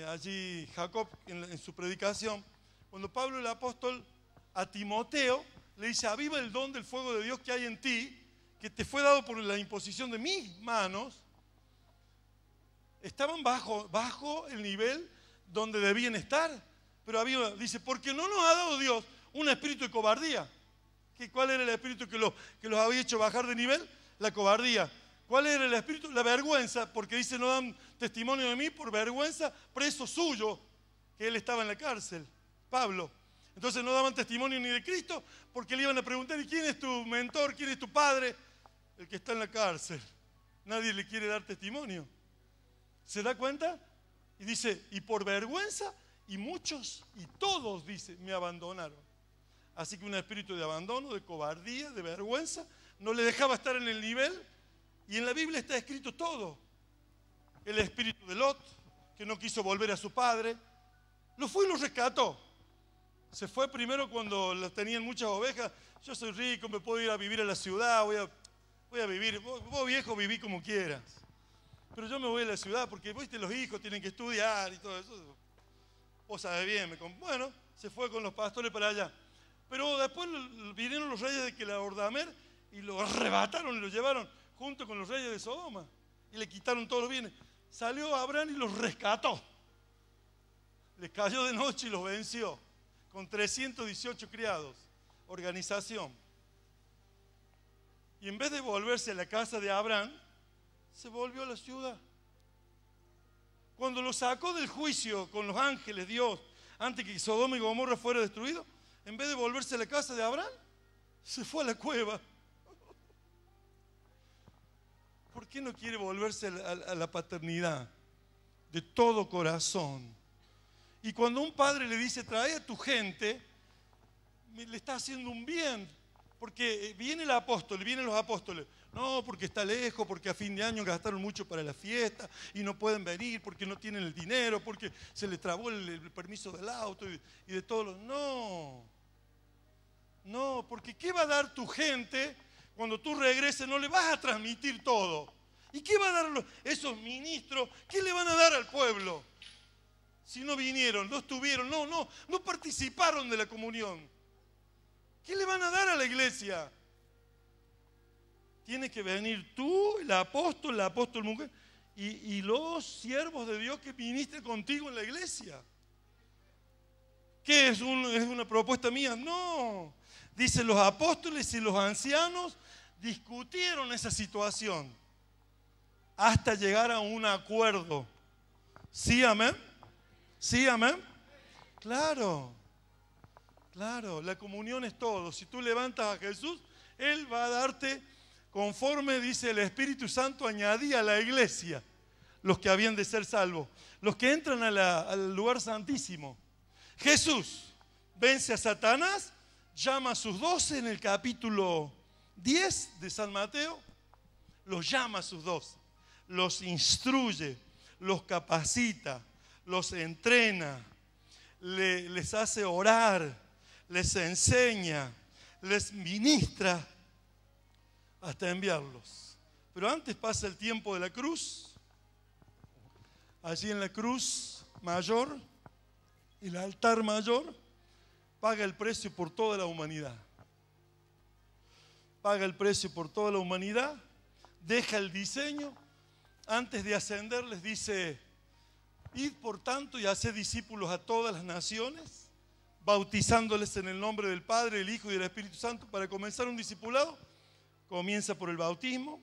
allí Jacob en su predicación, cuando Pablo el apóstol a Timoteo le dice: aviva el don del fuego de Dios que hay en ti, que te fue dado por la imposición de mis manos. Estaban bajo el nivel donde debían estar, pero dice, porque no nos ha dado Dios un espíritu de cobardía. ¿Cuál era el espíritu que los había hecho bajar de nivel? La cobardía. ¿Cuál era el espíritu? La vergüenza, porque dice, no dan testimonio de mí por vergüenza, preso suyo, que él estaba en la cárcel, Pablo. Entonces no daban testimonio ni de Cristo, porque le iban a preguntar, ¿y quién es tu mentor? ¿Quién es tu padre? El que está en la cárcel. Nadie le quiere dar testimonio. ¿Se da cuenta? Y dice, y por vergüenza, y muchos, y todos, dice, me abandonaron. Así que un espíritu de abandono, de cobardía, de vergüenza, no le dejaba estar en el nivel. Y en la Biblia está escrito todo. El espíritu de Lot, que no quiso volver a su padre, lo fue y lo rescató. Se fue primero cuando tenían muchas ovejas. Yo soy rico, me puedo ir a vivir a la ciudad, voy a vivir. Vos viejo viví como quieras. Pero yo me voy a la ciudad porque, viste, los hijos tienen que estudiar y todo eso. Vos sabés bien. Bueno, se fue con los pastores para allá. Pero después vinieron los reyes de Kedorlaomer y lo arrebataron y lo llevaron junto con los reyes de Sodoma. Y le quitaron todos los bienes. Salió Abraham y los rescató. Les cayó de noche y los venció. Con 318 criados. Organización. Y en vez de volverse a la casa de Abraham, se volvió a la ciudad. Cuando lo sacó del juicio con los ángeles, Dios, antes que Sodoma y Gomorra fuera destruido, en vez de volverse a la casa de Abraham, se fue a la cueva. ¿Por qué no quiere volverse a la paternidad de todo corazón? Y cuando un padre le dice, trae a tu gente, le está haciendo un bien. Porque vienen los apóstoles. No, porque está lejos, porque a fin de año gastaron mucho para la fiesta y no pueden venir porque no tienen el dinero, porque se les trabó el permiso del auto y de todos los... No, porque ¿qué va a dar tu gente cuando tú regreses? No le vas a transmitir todo. ¿Y qué va a dar esos ministros? ¿Qué le van a dar al pueblo? Si no vinieron, no estuvieron, no participaron de la comunión. ¿Qué le van a dar a la iglesia? Tienes que venir tú, el apóstol mujer, y los siervos de Dios que ministren contigo en la iglesia. ¿Qué es una propuesta mía? No. Dice, los apóstoles y los ancianos discutieron esa situación hasta llegar a un acuerdo. ¿Sí, amén? ¿Sí, amén? Claro, la comunión es todo. Si tú levantas a Jesús, Él va a darte, conforme dice el Espíritu Santo, añadí a la iglesia los que habían de ser salvos, los que entran al lugar santísimo. Jesús vence a Satanás, llama a sus 12 en el capítulo 10 de San Mateo, los llama a sus 12, los instruye, los capacita, los entrena, les hace orar, les enseña, les ministra hasta enviarlos. Pero antes pasa el tiempo de la cruz. Allí en la cruz mayor, el altar mayor, paga el precio por toda la humanidad. Paga el precio por toda la humanidad, deja el diseño. Antes de ascender les dice, id por tanto y haced discípulos a todas las naciones, bautizándoles en el nombre del Padre, del Hijo y del Espíritu Santo. Para comenzar un discipulado, comienza por el bautismo,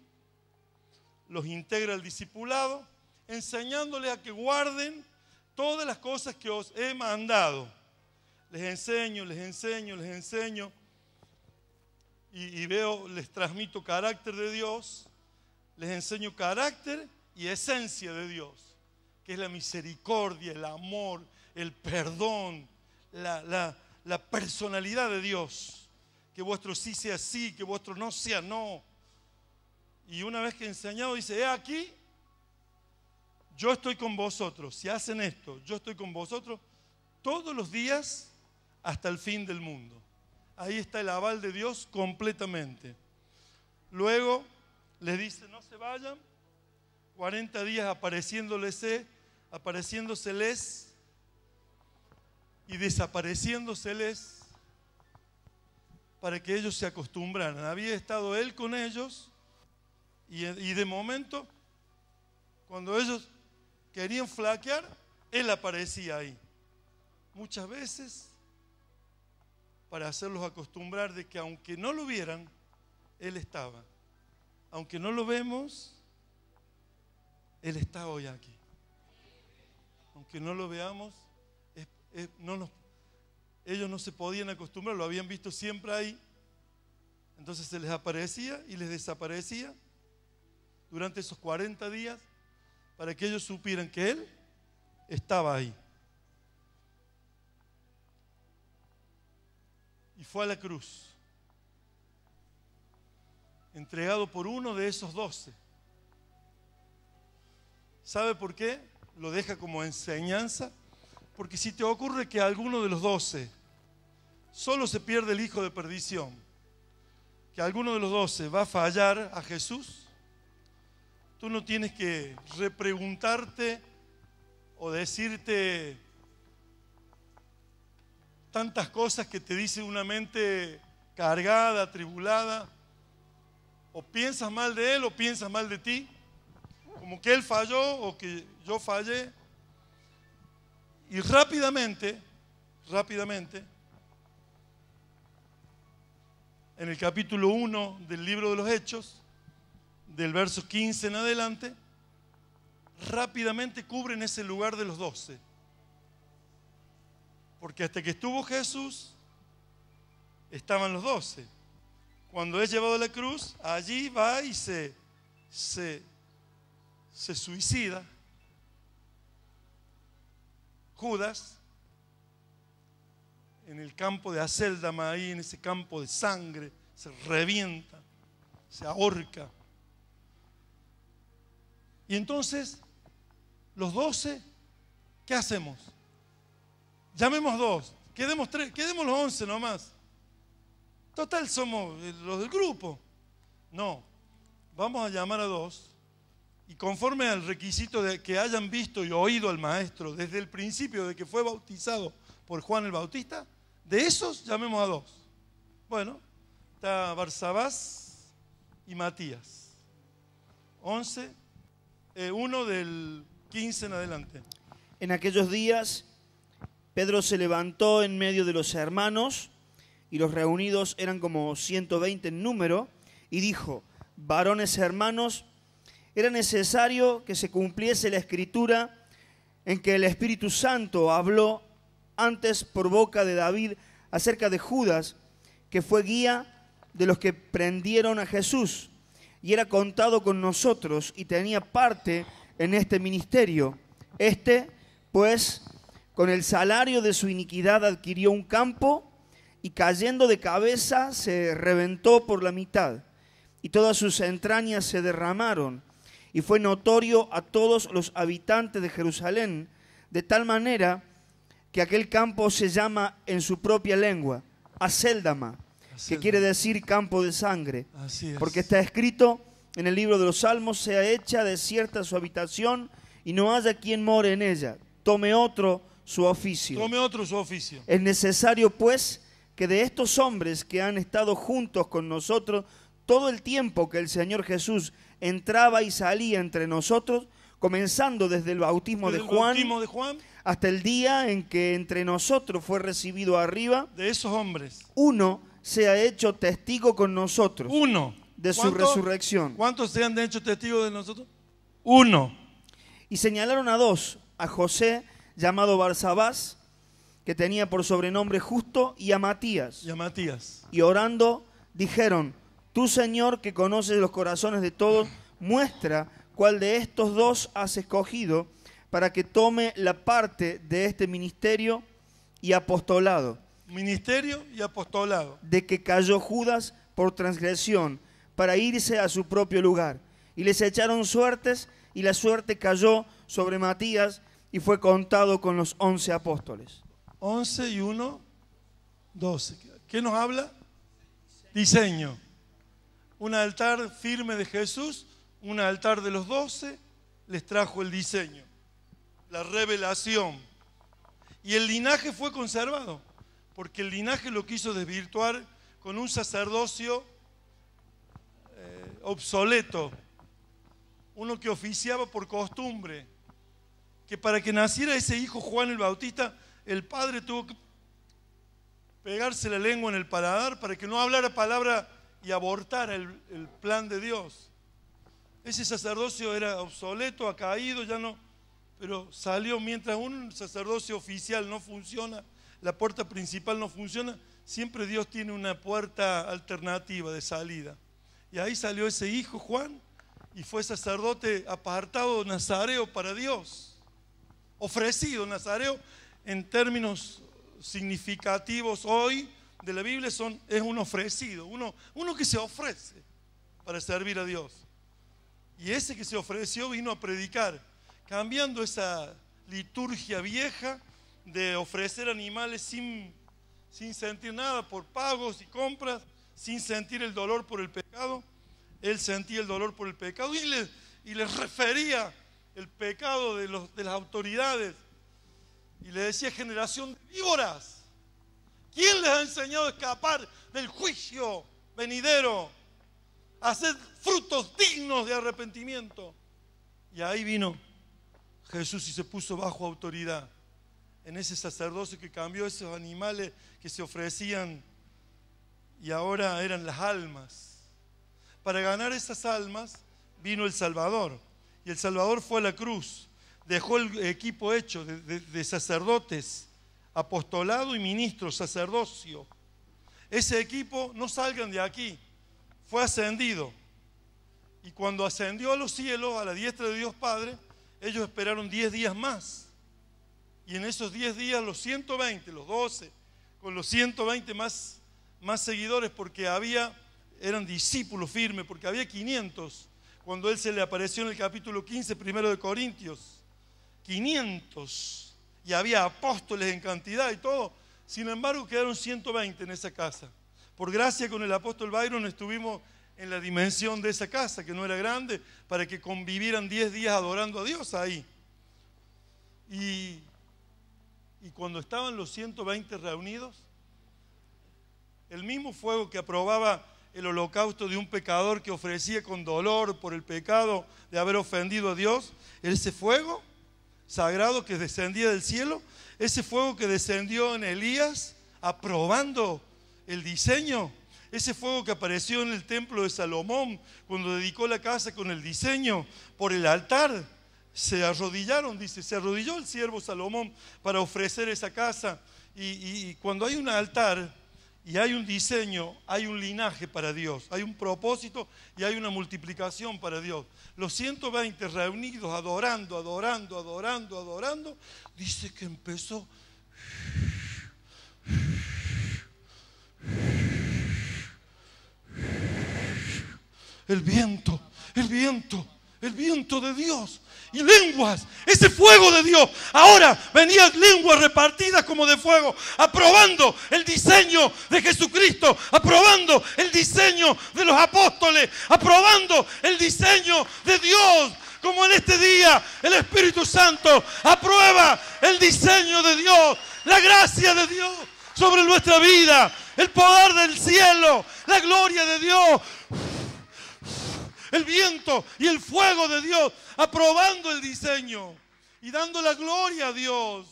los integra al discipulado, enseñándoles a que guarden todas las cosas que os he mandado. Les enseño, y les transmito carácter de Dios, les enseño carácter y esencia de Dios, que es la misericordia, el amor, el perdón, la personalidad de Dios. Que vuestro sí sea sí, que vuestro no sea no. Y una vez que he enseñado, dice, he aquí, yo estoy con vosotros. Si hacen esto, yo estoy con vosotros todos los días hasta el fin del mundo. ahí está el aval de Dios completamente. Luego les dice, no se vayan, 40 días apareciéndoseles y desapareciéndoseles para que ellos se acostumbraran. Había estado Él con ellos y de momento, cuando ellos querían flaquear, Él aparecía ahí. Muchas veces, para hacerlos acostumbrar de que aunque no lo vieran, Él estaba. Aunque no lo vemos, Él está hoy aquí. Aunque no lo veamos, ellos no se podían acostumbrar, lo habían visto siempre ahí. Entonces se les aparecía y les desaparecía durante esos 40 días para que ellos supieran que Él estaba ahí. Y fue a la cruz, entregado por uno de esos 12. ¿Sabe por qué? Lo deja como enseñanza. Porque si te ocurre que alguno de los 12 solo se pierde el hijo de perdición, que alguno de los 12 va a fallar a Jesús, tú no tienes que repreguntarte o decirte tantas cosas que te dice una mente cargada, atribulada. O piensas mal de Él o piensas mal de ti, como que Él falló o que yo fallé. Y rápidamente, en el capítulo 1 del libro de los Hechos, del verso 15 en adelante, rápidamente cubren ese lugar de los 12. Porque hasta que estuvo Jesús, estaban los 12. Cuando es llevado a la cruz, allí va y se suicida. Judas, en el campo de Acéldama, ahí en ese campo de sangre, se revienta, se ahorca. Y entonces, los 12, ¿qué hacemos? Llamemos 2, quedemos 3, quedemos los 11 nomás. Total, somos los del grupo. No, vamos a llamar a 2. Y conforme al requisito de que hayan visto y oído al Maestro desde el principio de que fue bautizado por Juan el Bautista, de esos llamemos a 2. Bueno, está Barsabás y Matías. 11, 1 del 15 en adelante. En aquellos días, Pedro se levantó en medio de los hermanos, y los reunidos eran como 120 en número, y dijo: varones hermanos, era necesario que se cumpliese la escritura en que el Espíritu Santo habló antes por boca de David acerca de Judas, que fue guía de los que prendieron a Jesús, y era contado con nosotros y tenía parte en este ministerio. Pues, con el salario de su iniquidad adquirió un campo y cayendo de cabeza se reventó por la mitad, y todas sus entrañas se derramaron. Y fue notorio a todos los habitantes de Jerusalén, de tal manera que aquel campo se llama en su propia lengua Acéldama, que quiere decir campo de sangre. Así es. Porque está escrito en el libro de los Salmos: sea hecha desierta su habitación y no haya quien more en ella. Tome otro su oficio. Tome otro su oficio. Es necesario, pues, que de estos hombres que han estado juntos con nosotros todo el tiempo que el Señor Jesús entraba y salía entre nosotros, comenzando desde el bautismo de Juan hasta el día en que entre nosotros fue recibido arriba, de esos hombres, uno sea hecho testigo con nosotros. Uno. De su resurrección. ¿Cuántos se han hecho testigos de nosotros? Uno. Y señalaron a 2, a José, llamado Barsabás, que tenía por sobrenombre Justo, y a Matías. Y orando, dijeron: tú, Señor, que conoces los corazones de todos, muestra cuál de estos 2 has escogido para que tome la parte de este ministerio y apostolado. Ministerio y apostolado. De que cayó Judas por transgresión, para irse a su propio lugar. Y les echaron suertes, y la suerte cayó sobre Matías, y fue contado con los 11 apóstoles. 11 y 1, 12. ¿Qué nos habla? Diseño. Un altar firme de Jesús, un altar de los 12, les trajo el diseño, la revelación. Y el linaje fue conservado, porque el linaje lo quiso desvirtuar con un sacerdocio obsoleto, uno que oficiaba por costumbre, que para que naciera ese hijo Juan el Bautista, el padre tuvo que pegarse la lengua en el paladar para que no hablara palabra y abortara el plan de Dios. Ese sacerdocio era obsoleto, ha caído, ya no, pero salió. Mientras un sacerdocio oficial no funciona, la puerta principal no funciona, siempre Dios tiene una puerta alternativa de salida. Y ahí salió ese hijo Juan y fue sacerdote apartado, nazareo para Dios, ofrecido. Nazareo en términos significativos hoy de la Biblia es un ofrecido, uno que se ofrece para servir a Dios. Y ese que se ofreció vino a predicar, cambiando esa liturgia vieja de ofrecer animales sin sentir nada por pagos y compras, sin sentir el dolor por el pecado. Él sentía el dolor por el pecado y les refería el pecado de las autoridades. Y le decía: generación de víboras, ¿quién les ha enseñado a escapar del juicio venidero? A hacer frutos dignos de arrepentimiento. Y ahí vino Jesús y se puso bajo autoridad en ese sacerdocio que cambió esos animales que se ofrecían y ahora eran las almas. Para ganar esas almas vino el Salvador, y el Salvador fue a la cruz. Dejó el equipo hecho de sacerdotes, apostolado y ministros, sacerdocio. Ese equipo, no salgan de aquí, fue ascendido. Y cuando ascendió a los cielos, a la diestra de Dios Padre, ellos esperaron 10 días más. Y en esos 10 días los 120, los 12, con los 120 más seguidores, porque eran discípulos firmes, porque había 500. Cuando Él se le apareció en el capítulo 15, primero de Corintios, 500, y había apóstoles en cantidad y todo. Sin embargo, quedaron 120 en esa casa. Por gracia, con el apóstol Byron estuvimos en la dimensión de esa casa, que no era grande, para que convivieran 10 días adorando a Dios ahí. Y cuando estaban los 120 reunidos, el mismo fuego que aprobaba el holocausto de un pecador que ofrecía con dolor por el pecado de haber ofendido a Dios, ese fuego sagrado que descendía del cielo, ese fuego que descendió en Elías aprobando el diseño, ese fuego que apareció en el templo de Salomón cuando dedicó la casa con el diseño por el altar, se arrodillaron, dice, se arrodilló el siervo Salomón para ofrecer esa casa. Y cuando hay un altar y hay un diseño, hay un linaje para Dios, hay un propósito y hay una multiplicación para Dios. Los 120 reunidos adorando, dice que empezó el viento de Dios y lenguas, ese fuego de Dios. Ahora venían lenguas repartidas como de fuego, aprobando el diseño de Jesucristo, aprobando el diseño de los apóstoles, aprobando el diseño de Dios. Como en este día el Espíritu Santo aprueba el diseño de Dios, la gracia de Dios sobre nuestra vida, el poder del cielo, la gloria de Dios, el viento y el fuego de Dios, aprobando el diseño y dando la gloria a Dios.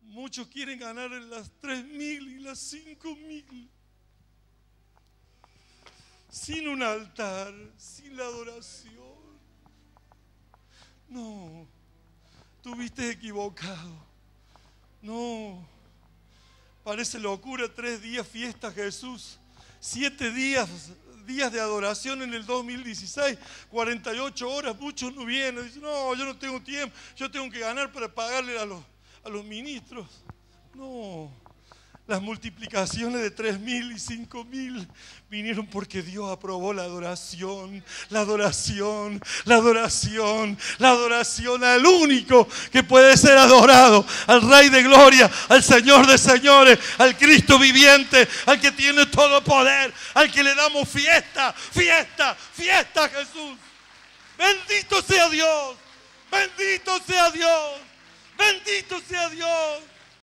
Muchos quieren ganar las 3.000 y las 5.000 sin un altar, sin la adoración. No, estuviste equivocado. No, parece locura. 3 días fiesta Jesús, 7 días de adoración en el 2016, 48 horas, muchos no vienen, dicen: no, yo no tengo tiempo, yo tengo que ganar para pagarle a los ministros. No, Las multiplicaciones de 3.000 y 5.000 vinieron porque Dios aprobó la adoración, la adoración, la adoración, la adoración al único que puede ser adorado, al Rey de Gloria, al Señor de señores, al Cristo viviente, al que tiene todo poder, al que le damos fiesta, fiesta, fiesta a Jesús. Bendito sea Dios, bendito sea Dios, bendito sea Dios.